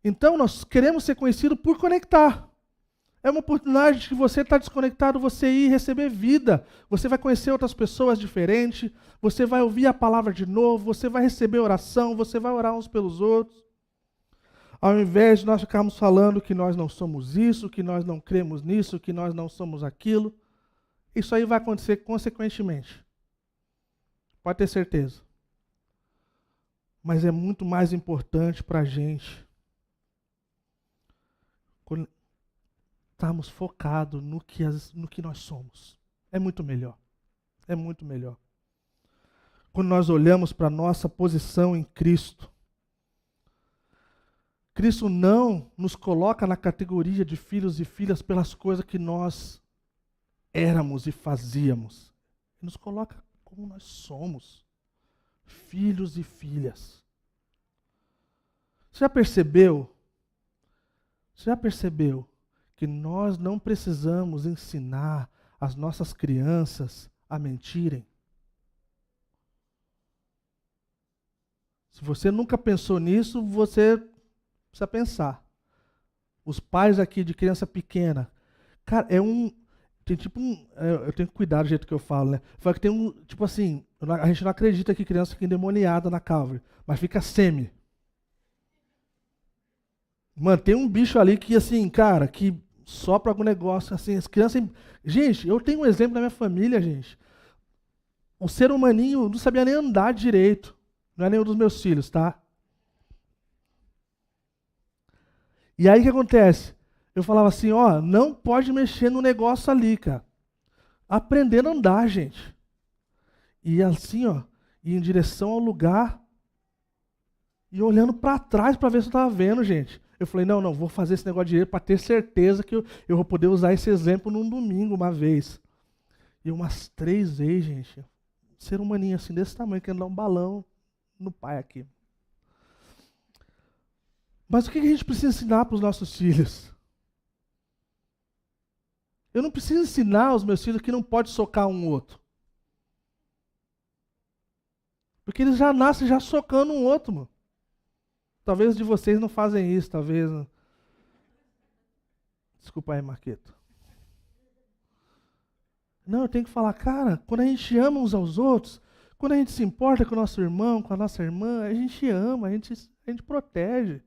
Então, nós queremos ser conhecidos por conectar. É uma oportunidade de que você está desconectado, você ir receber vida. Você vai conhecer outras pessoas diferentes, você vai ouvir a palavra de novo, você vai receber oração, você vai orar uns pelos outros. Ao invés de nós ficarmos falando que nós não somos isso, que nós não cremos nisso, que nós não somos aquilo, isso aí vai acontecer consequentemente. Pode ter certeza. Mas é muito mais importante para a gente estarmos focados no que nós somos. É muito melhor. É muito melhor. Quando nós olhamos para a nossa posição em Cristo, Cristo não nos coloca na categoria de filhos e filhas pelas coisas que nós éramos e fazíamos. Ele nos coloca como nós somos, filhos e filhas. Você já percebeu? Você já percebeu que nós não precisamos ensinar as nossas crianças a mentirem? Se você nunca pensou nisso, você precisa pensar. Os pais aqui de criança pequena, cara, tem tipo eu tenho que cuidar do jeito que eu falo, né? Fala que tem tipo assim, a gente não acredita que criança fica endemoniada na Calvary, mas fica semi. Mano, tem um bicho ali que assim, cara, que sopra algum negócio, assim, as crianças... Gente, eu tenho um exemplo na minha família, gente. O ser humaninho não sabia nem andar direito. Não é nenhum dos meus filhos, tá? E aí o que acontece? Eu falava assim, ó, não pode mexer no negócio ali, cara. Aprendendo a andar, gente. E assim, ó, ir em direção ao lugar e olhando para trás para ver se eu estava vendo, gente. Eu falei, não, vou fazer esse negócio direito para ter certeza que eu vou poder usar esse exemplo num domingo, uma vez. E umas 3 vezes, gente. Um ser humaninho assim, desse tamanho, querendo dar um balão no pai aqui. Mas o que a gente precisa ensinar para os nossos filhos? Eu não preciso ensinar aos meus filhos que não pode socar um outro. Porque eles já nascem já socando um outro, mano. Talvez de vocês não fazem isso, talvez. Desculpa aí, Marqueto. Não, eu tenho que falar, cara, quando a gente ama uns aos outros, quando a gente se importa com o nosso irmão, com a nossa irmã, a gente ama, a gente protege.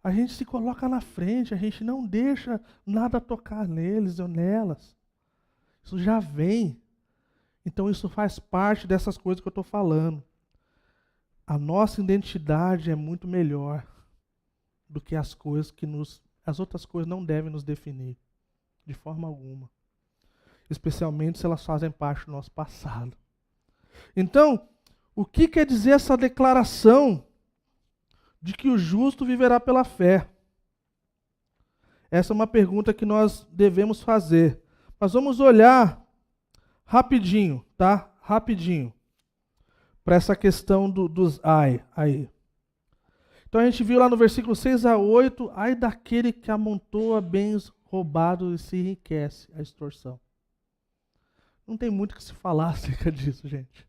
A gente se coloca na frente, a gente não deixa nada tocar neles ou nelas. Isso já vem. Então isso faz parte dessas coisas que eu estou falando. A nossa identidade é muito melhor do que as coisas que as outras coisas não devem nos definir, de forma alguma. Especialmente se elas fazem parte do nosso passado. Então, o que quer dizer essa declaração de que o justo viverá pela fé? Essa é uma pergunta que nós devemos fazer. Mas vamos olhar rapidinho, tá? Rapidinho. Para essa questão dos ai aí. Então a gente viu lá no versículo 6 a 8, ai daquele que amontoa bens roubados e se enriquece, a extorsão. Não tem muito o que se falar acerca disso, gente.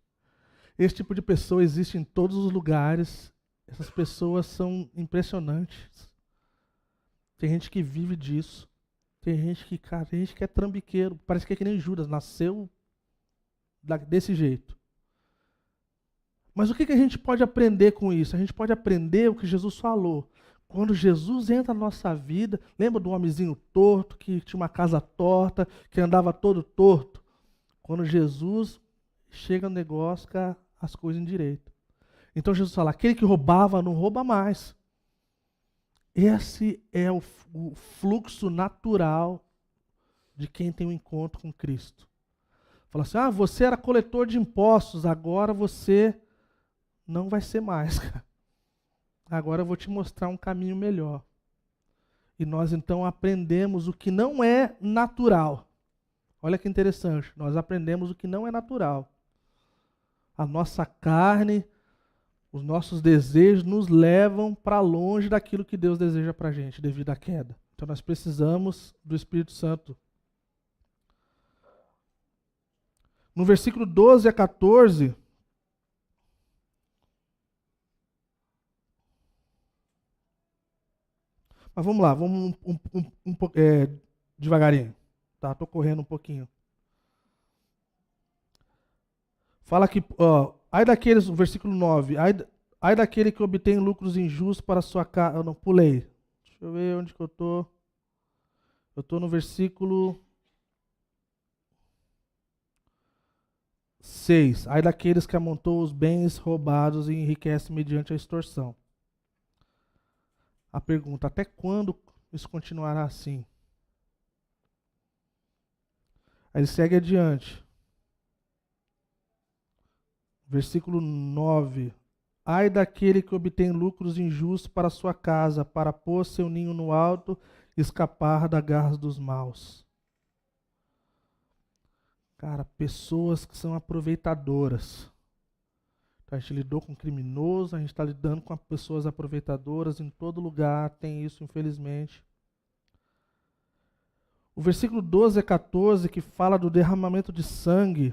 Esse tipo de pessoa existe em todos os lugares. Essas pessoas são impressionantes. Tem gente que vive disso. Tem gente que é trambiqueiro. Parece que é nem Judas, nasceu desse jeito. Mas o que a gente pode aprender com isso? A gente pode aprender o que Jesus falou. Quando Jesus entra na nossa vida, lembra do homenzinho torto, que tinha uma casa torta, que andava todo torto? Quando Jesus chega no negócio, as coisas endireitam. Então Jesus fala, aquele que roubava não rouba mais. Esse é o fluxo natural de quem tem um encontro com Cristo. Fala assim, você era coletor de impostos, agora você não vai ser mais. Agora eu vou te mostrar um caminho melhor. E nós então aprendemos o que não é natural. Olha que interessante, nós aprendemos o que não é natural. A nossa carne, os nossos desejos nos levam para longe daquilo que Deus deseja para a gente, devido à queda. Então nós precisamos do Espírito Santo. No versículo 12 a 14, Mas vamos lá, vamos devagarinho. Tá, tô correndo um pouquinho. Fala que, ó, ai daqueles, o versículo 9, ai daquele que obtém lucros injustos para sua casa. Eu não pulei. Deixa eu ver onde que eu tô. Eu tô no versículo 6. Ai daqueles que amontou os bens roubados e enriquece mediante a extorsão. A pergunta, até quando isso continuará assim? Aí ele segue adiante. Versículo 9. Ai daquele que obtém lucros injustos para sua casa, para pôr seu ninho no alto e escapar das garras dos maus. Cara, pessoas que são aproveitadoras. A gente lidou com criminosos, a gente está lidando com pessoas aproveitadoras, em todo lugar tem isso, infelizmente. O versículo 12 a 14, que fala do derramamento de sangue,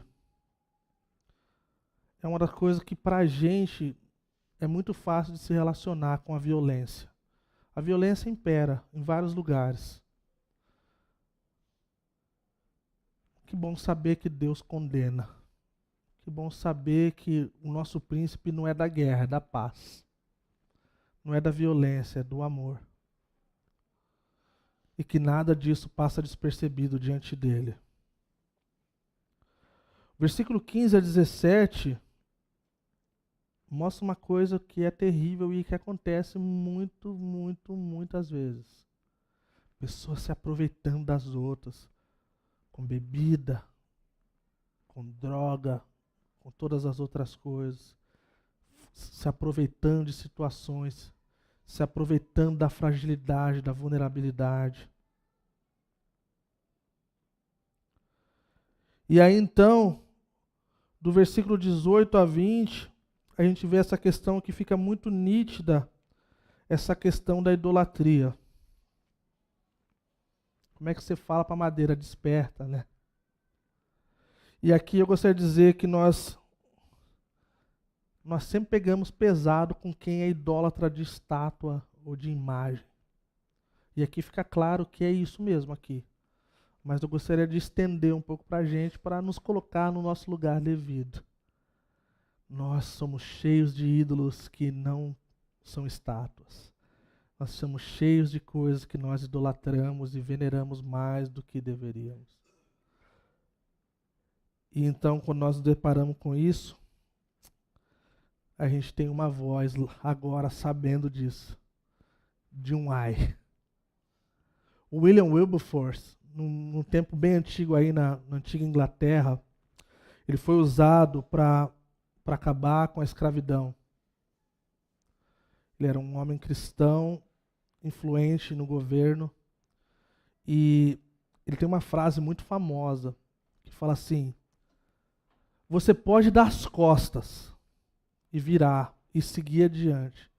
é uma das coisas que para a gente é muito fácil de se relacionar com a violência. A violência impera em vários lugares. Que bom saber que Deus condena. Que bom saber que o nosso príncipe não é da guerra, é da paz. Não é da violência, é do amor. E que nada disso passa despercebido diante dele. Versículo 15 a 17 mostra uma coisa que é terrível e que acontece muitas vezes. Pessoas se aproveitando das outras, com bebida, com droga, com todas as outras coisas, se aproveitando de situações, se aproveitando da fragilidade, da vulnerabilidade. E aí então, do versículo 18 a 20, a gente vê essa questão que fica muito nítida, essa questão da idolatria. Como é que você fala para a madeira? Desperta, né? E aqui eu gostaria de dizer que nós sempre pegamos pesado com quem é idólatra de estátua ou de imagem. E aqui fica claro que é isso mesmo aqui. Mas eu gostaria de estender um pouco para a gente, para nos colocar no nosso lugar devido. Nós somos cheios de ídolos que não são estátuas. Nós somos cheios de coisas que nós idolatramos e veneramos mais do que deveríamos. E então, quando nós nos deparamos com isso, a gente tem uma voz agora sabendo disso, de um ai. O William Wilberforce, num tempo bem antigo aí na antiga Inglaterra, ele foi usado para acabar com a escravidão. Ele era um homem cristão, influente no governo, e ele tem uma frase muito famosa, que fala assim: você pode dar as costas e virar e seguir adiante,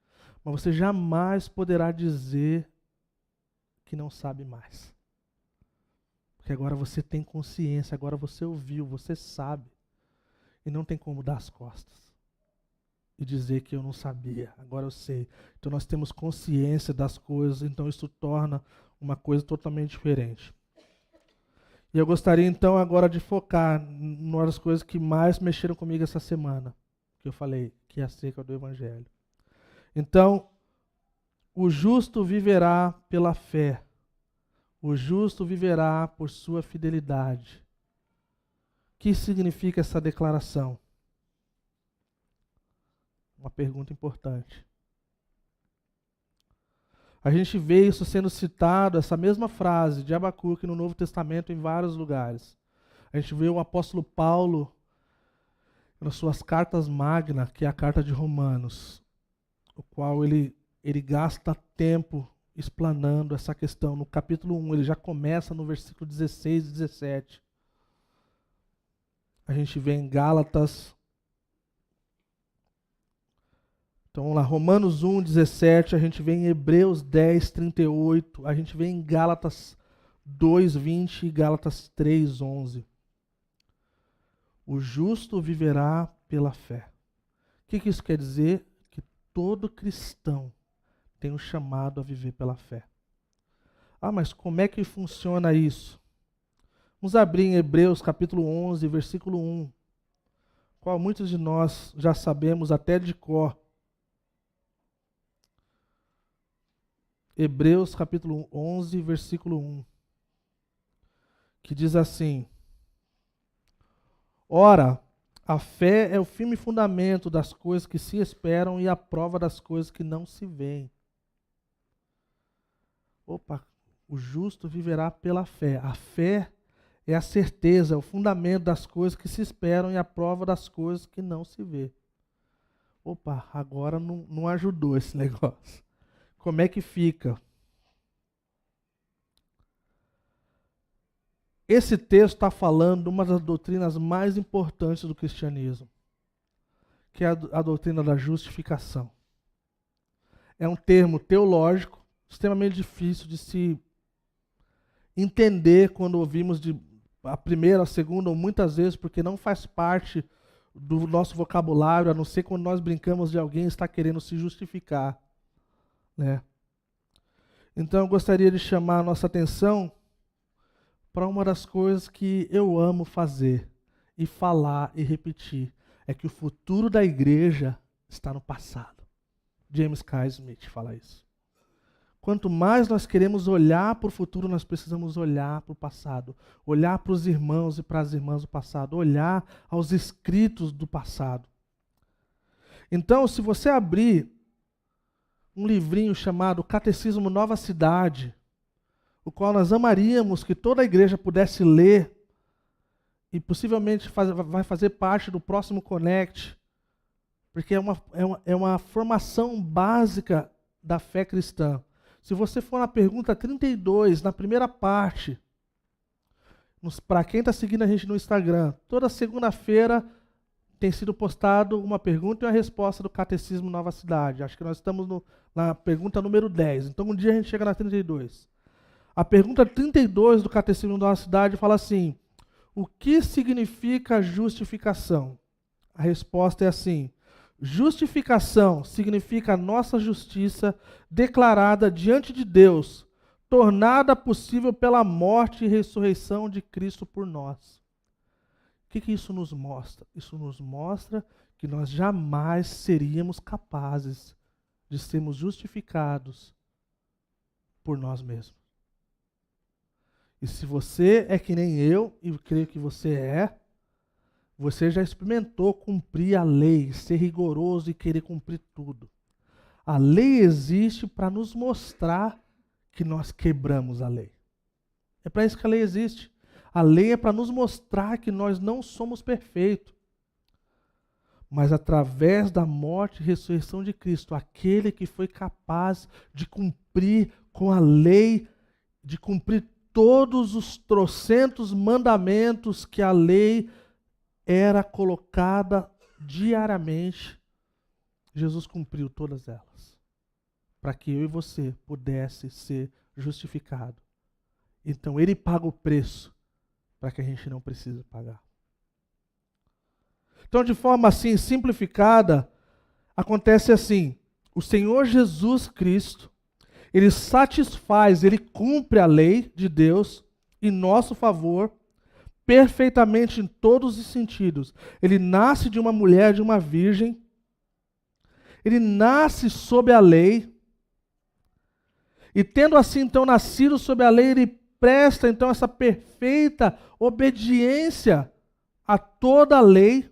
mas você jamais poderá dizer que não sabe mais. Porque agora você tem consciência, agora você ouviu, você sabe. E não tem como dar as costas e dizer que eu não sabia, agora eu sei. Então nós temos consciência das coisas, então isso torna uma coisa totalmente diferente. E eu gostaria então agora de focar numa das coisas que mais mexeram comigo essa semana, que eu falei, que é acerca do Evangelho. Então, o justo viverá pela fé. O justo viverá por sua fidelidade. O que significa essa declaração? Uma pergunta importante. A gente vê isso sendo citado, essa mesma frase de Abacuque no Novo Testamento em vários lugares. A gente vê o apóstolo Paulo nas suas cartas magna, que é a carta de Romanos, o qual ele gasta tempo explanando essa questão. No capítulo 1, ele já começa no versículo 16 e 17. A gente vê em Gálatas. Então vamos lá, Romanos 1, 17, a gente vê em Hebreus 10, 38, a gente vê em Gálatas 2, 20 e Gálatas 3, 11. O justo viverá pela fé. O que isso quer dizer? Que todo cristão tem um chamado a viver pela fé. Ah, mas como é que funciona isso? Vamos abrir em Hebreus capítulo 11, versículo 1, qual muitos de nós já sabemos até de cor. Hebreus capítulo 11, versículo 1, que diz assim: Ora, a fé é o firme fundamento das coisas que se esperam e a prova das coisas que não se veem. Opa, o justo viverá pela fé. A fé é a certeza, é o fundamento das coisas que se esperam e a prova das coisas que não se vê. Opa, agora não ajudou esse negócio. Como é que fica? Esse texto está falando de uma das doutrinas mais importantes do cristianismo, que é a doutrina da justificação. É um termo teológico extremamente difícil de se entender quando ouvimos a primeira, a segunda ou muitas vezes, porque não faz parte do nosso vocabulário, a não ser quando nós brincamos de alguém estar querendo se justificar, né? Então eu gostaria de chamar a nossa atenção para uma das coisas que eu amo fazer e falar e repetir, é que o futuro da igreja está no passado. James K. Smith fala isso. Quanto mais nós queremos olhar para o futuro, nós precisamos olhar para o passado, olhar para os irmãos e para as irmãs do passado, olhar aos escritos do passado. Então, se você abrir um livrinho chamado Catecismo Nova Cidade, o qual nós amaríamos que toda a igreja pudesse ler, e possivelmente vai fazer parte do próximo Connect, porque é uma formação básica da fé cristã. Se você for na pergunta 32, na primeira parte, para quem está seguindo a gente no Instagram, toda segunda-feira tem sido postado uma pergunta e uma resposta do Catecismo Nova Cidade. Acho que nós estamos na pergunta número 10, então um dia a gente chega na 32. A pergunta 32 do Catecismo Nova Cidade fala assim: o que significa justificação? A resposta é assim: justificação significa a nossa justiça declarada diante de Deus, tornada possível pela morte e ressurreição de Cristo por nós. O que isso nos mostra? Isso nos mostra que nós jamais seríamos capazes de sermos justificados por nós mesmos. E se você é que nem eu, e creio que você já experimentou cumprir a lei, ser rigoroso e querer cumprir tudo. A lei existe para nos mostrar que nós quebramos a lei. É para isso que a lei existe. A lei é para nos mostrar que nós não somos perfeitos. Mas através da morte e ressurreição de Cristo, aquele que foi capaz de cumprir com a lei, de cumprir todos os trocentos mandamentos que a lei era colocada diariamente, Jesus cumpriu todas elas, para que eu e você pudesse ser justificado. Então ele paga o preço para que a gente não precise pagar. Então, de forma assim simplificada, acontece assim: o Senhor Jesus Cristo, ele satisfaz, ele cumpre a lei de Deus em nosso favor, perfeitamente em todos os sentidos. Ele nasce de uma mulher, de uma virgem. Ele nasce sob a lei. E tendo assim, então, nascido sob a lei, ele presta, então, essa perfeita obediência a toda a lei.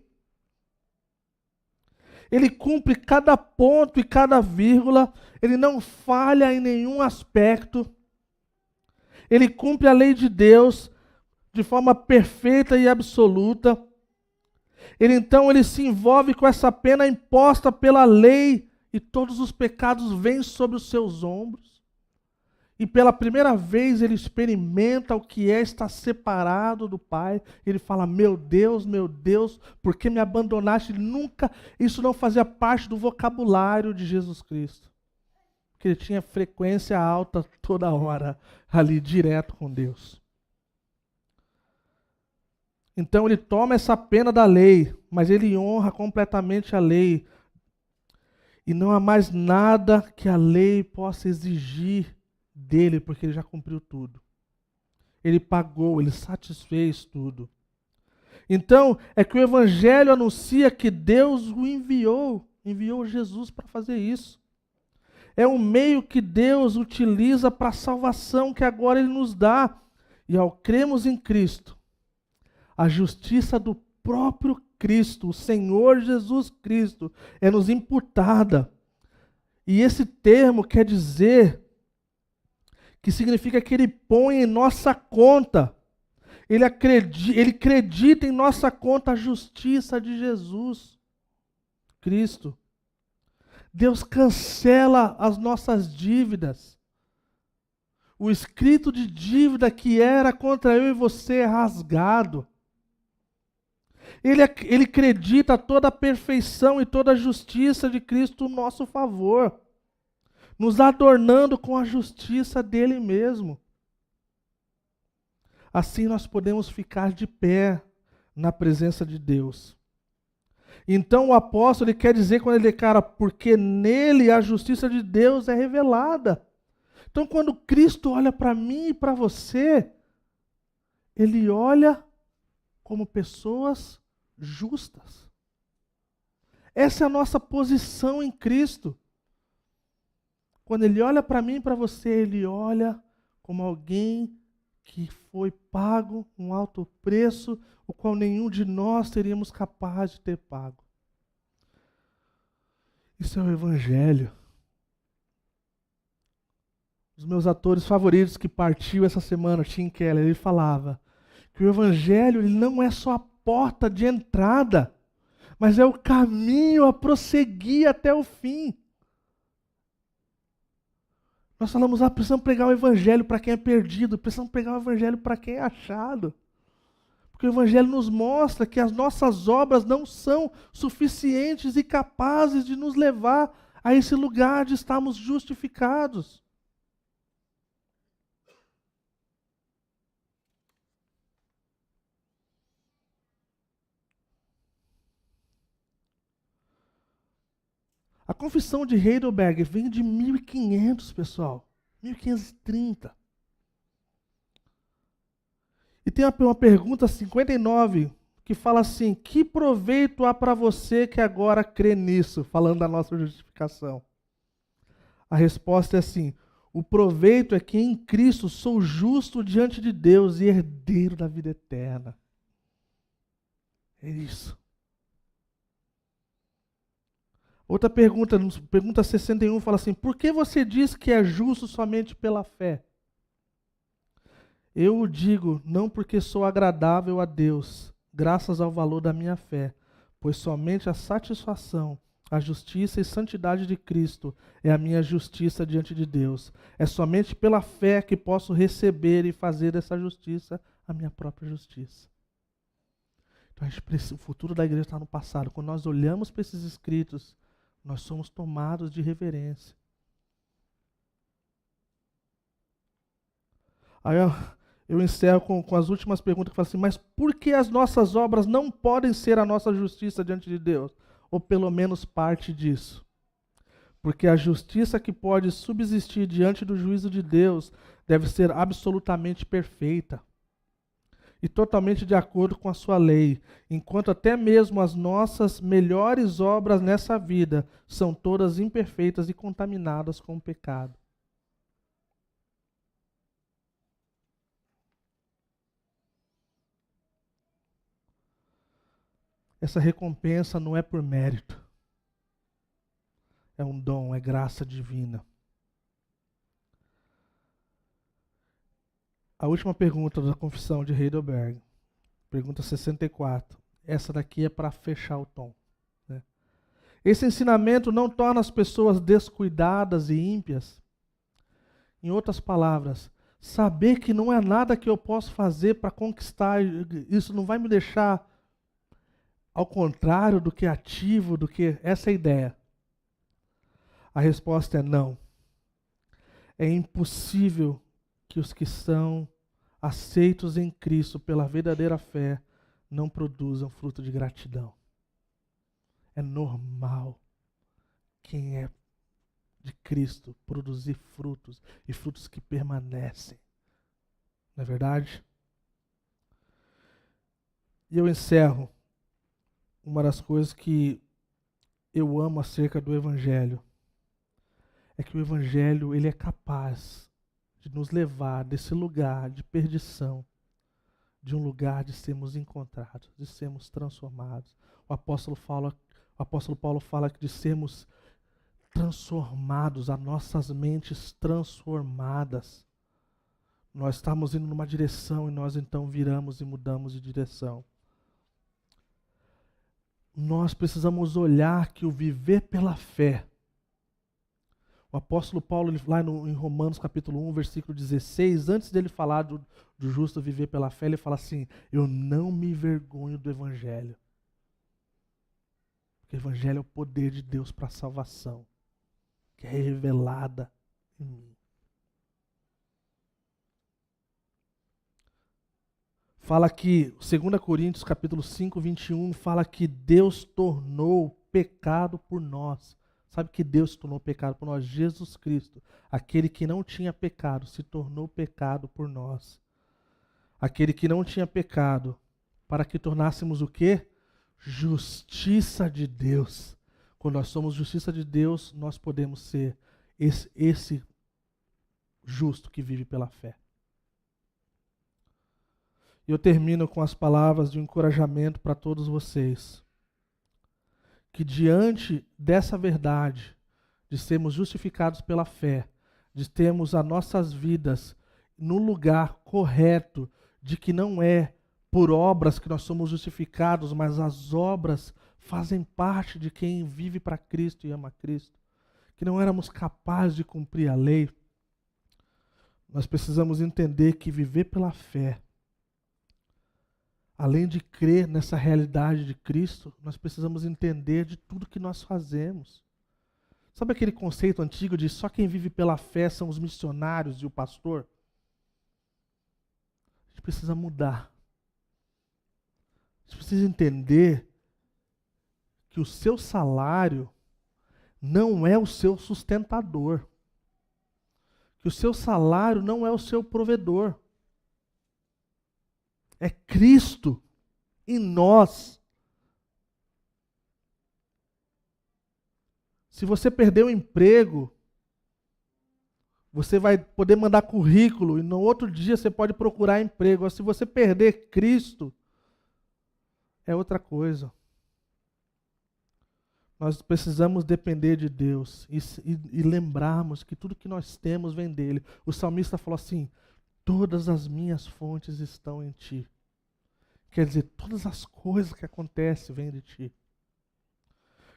Ele cumpre cada ponto e cada vírgula. Ele não falha em nenhum aspecto. Ele cumpre a lei de Deus de forma perfeita e absoluta. Ele se envolve com essa pena imposta pela lei e todos os pecados vêm sobre os seus ombros. E pela primeira vez ele experimenta o que é estar separado do Pai. Ele fala: meu Deus, por que me abandonaste? Isso não fazia parte do vocabulário de Jesus Cristo. Porque ele tinha frequência alta toda hora, ali direto com Deus. Então ele toma essa pena da lei, mas ele honra completamente a lei. E não há mais nada que a lei possa exigir dele, porque ele já cumpriu tudo. Ele pagou, ele satisfez tudo. Então, é que o Evangelho anuncia que Deus o enviou Jesus para fazer isso. É um meio que Deus utiliza para a salvação que agora Ele nos dá. E ao cremos em Cristo, a justiça do próprio Cristo, o Senhor Jesus Cristo, é nos imputada. E esse termo quer dizer que significa que Ele põe em nossa conta. Ele acredita em nossa conta a justiça de Jesus Cristo. Deus cancela as nossas dívidas. O escrito de dívida que era contra eu e você é rasgado. Ele acredita toda a perfeição e toda a justiça de Cristo em nosso favor, nos adornando com a justiça dele mesmo. Assim nós podemos ficar de pé na presença de Deus. Então o apóstolo ele quer dizer quando ele declara, porque nele a justiça de Deus é revelada. Então quando Cristo olha para mim e para você, ele olha como pessoas justas. Essa é a nossa posição em Cristo. Quando ele olha para mim e para você, ele olha como alguém que foi pago um alto preço, o qual nenhum de nós teríamos capaz de ter pago. Isso é o Evangelho. Os meus atores favoritos que partiu essa semana, Tim Keller, ele falava que o Evangelho ele não é só a porta de entrada, mas é o caminho a prosseguir até o fim. Nós falamos, precisamos pregar o Evangelho para quem é perdido, precisamos pregar o Evangelho para quem é achado. Porque o Evangelho nos mostra que as nossas obras não são suficientes e capazes de nos levar a esse lugar de estarmos justificados. A confissão de Heidelberg vem de 1500, pessoal. 1530. E tem uma pergunta 59 que fala assim: que proveito há para você que agora crê nisso? Falando da nossa justificação. A resposta é assim: o proveito é que em Cristo sou justo diante de Deus e herdeiro da vida eterna. É isso. Outra pergunta, pergunta 61, fala assim: por que você diz que é justo somente pela fé? Eu o digo não porque sou agradável a Deus, graças ao valor da minha fé, pois somente a satisfação, a justiça e santidade de Cristo é a minha justiça diante de Deus. É somente pela fé que posso receber e fazer dessa justiça a minha própria justiça. Então o futuro da igreja está no passado. Quando nós olhamos para esses escritos, nós somos tomados de reverência. Aí eu encerro com as últimas perguntas que falam assim: mas por que as nossas obras não podem ser a nossa justiça diante de Deus? Ou pelo menos parte disso. Porque a justiça que pode subsistir diante do juízo de Deus deve ser absolutamente perfeita e totalmente de acordo com a sua lei, enquanto até mesmo as nossas melhores obras nessa vida são todas imperfeitas e contaminadas com o pecado. Essa recompensa não é por mérito. É um dom, é graça divina. A última pergunta da confissão de Heidelberg, pergunta 64. Essa daqui é para fechar o tom. Né? Esse ensinamento não torna as pessoas descuidadas e ímpias. Em outras palavras, saber que não é nada que eu posso fazer para conquistar, isso não vai me deixar ao contrário do que ativo, do que essa é a ideia. A resposta é não. É impossível que os que são aceitos em Cristo pela verdadeira fé não produzam fruto de gratidão. É normal. Quem é de Cristo produzir frutos e frutos que permanecem. Não é verdade? E eu encerro uma das coisas que eu amo acerca do Evangelho. É que o Evangelho, ele é capaz de nos levar desse lugar de perdição, de um lugar de sermos encontrados, de sermos transformados. O apóstolo Paulo fala de sermos transformados, as nossas mentes transformadas. Nós estamos indo numa direção e nós então viramos e mudamos de direção. Nós precisamos olhar que o viver pela fé, o apóstolo Paulo, lá em Romanos capítulo 1, versículo 16, antes dele falar do justo viver pela fé, ele fala assim: eu não me envergonho do Evangelho. Porque o Evangelho é o poder de Deus para a salvação, que é revelada em mim. Fala que, 2 Coríntios capítulo 5, 21, fala que Deus tornou pecado por nós. Sabe que Deus tornou pecado por nós? Jesus Cristo, aquele que não tinha pecado, se tornou pecado por nós. Aquele que não tinha pecado, para que tornássemos o quê? Justiça de Deus. Quando nós somos justiça de Deus, nós podemos ser esse justo que vive pela fé. E eu termino com as palavras de encorajamento para todos vocês. Que diante dessa verdade, de sermos justificados pela fé, de termos as nossas vidas no lugar correto, de que não é por obras que nós somos justificados, mas as obras fazem parte de quem vive para Cristo e ama Cristo, que não éramos capazes de cumprir a lei, nós precisamos entender que viver pela fé, além de crer nessa realidade de Cristo, nós precisamos entender de tudo que nós fazemos. Sabe aquele conceito antigo de só quem vive pela fé são os missionários e o pastor? A gente precisa mudar. A gente precisa entender que o seu salário não é o seu sustentador. Que o seu salário não é o seu provedor. É Cristo em nós. Se você perder o emprego, você vai poder mandar currículo e no outro dia você pode procurar emprego. Mas se você perder Cristo, é outra coisa. Nós precisamos depender de Deus e lembrarmos que tudo que nós temos vem dele. O salmista falou assim: todas as minhas fontes estão em ti. Quer dizer, todas as coisas que acontecem vêm de ti.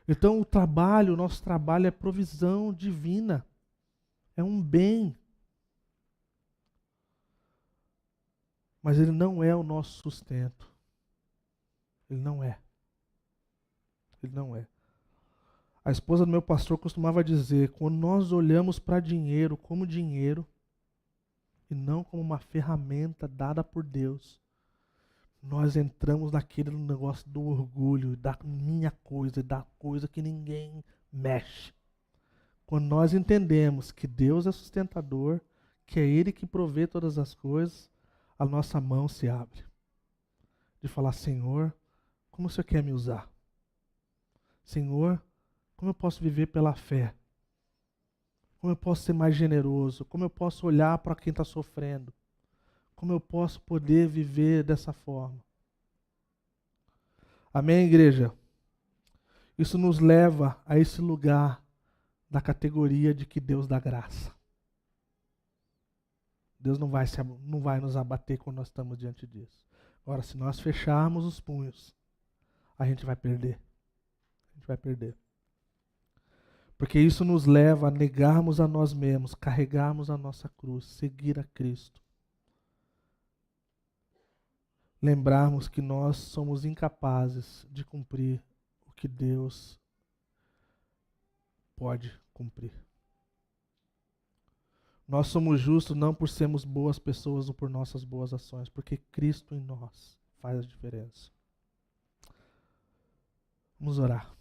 Então o nosso trabalho é provisão divina. É um bem. Mas ele não é o nosso sustento. Ele não é. Ele não é. A esposa do meu pastor costumava dizer: quando nós olhamos para dinheiro como dinheiro, e não como uma ferramenta dada por Deus, nós entramos naquele negócio do orgulho, da minha coisa, da coisa que ninguém mexe. Quando nós entendemos que Deus é sustentador, que é Ele que provê todas as coisas, a nossa mão se abre. De falar: Senhor, como o Senhor quer me usar? Senhor, como eu posso viver pela fé? Como eu posso ser mais generoso? Como eu posso olhar para quem está sofrendo? Como eu posso poder viver dessa forma? Amém, igreja? Isso nos leva a esse lugar da categoria de que Deus dá graça. Deus não vai nos abater quando nós estamos diante disso. Agora, se nós fecharmos os punhos, a gente vai perder. A gente vai perder. Porque isso nos leva a negarmos a nós mesmos, carregarmos a nossa cruz, seguir a Cristo. Lembrarmos que nós somos incapazes de cumprir o que Deus pode cumprir. Nós somos justos não por sermos boas pessoas ou por nossas boas ações, porque Cristo em nós faz a diferença. Vamos orar.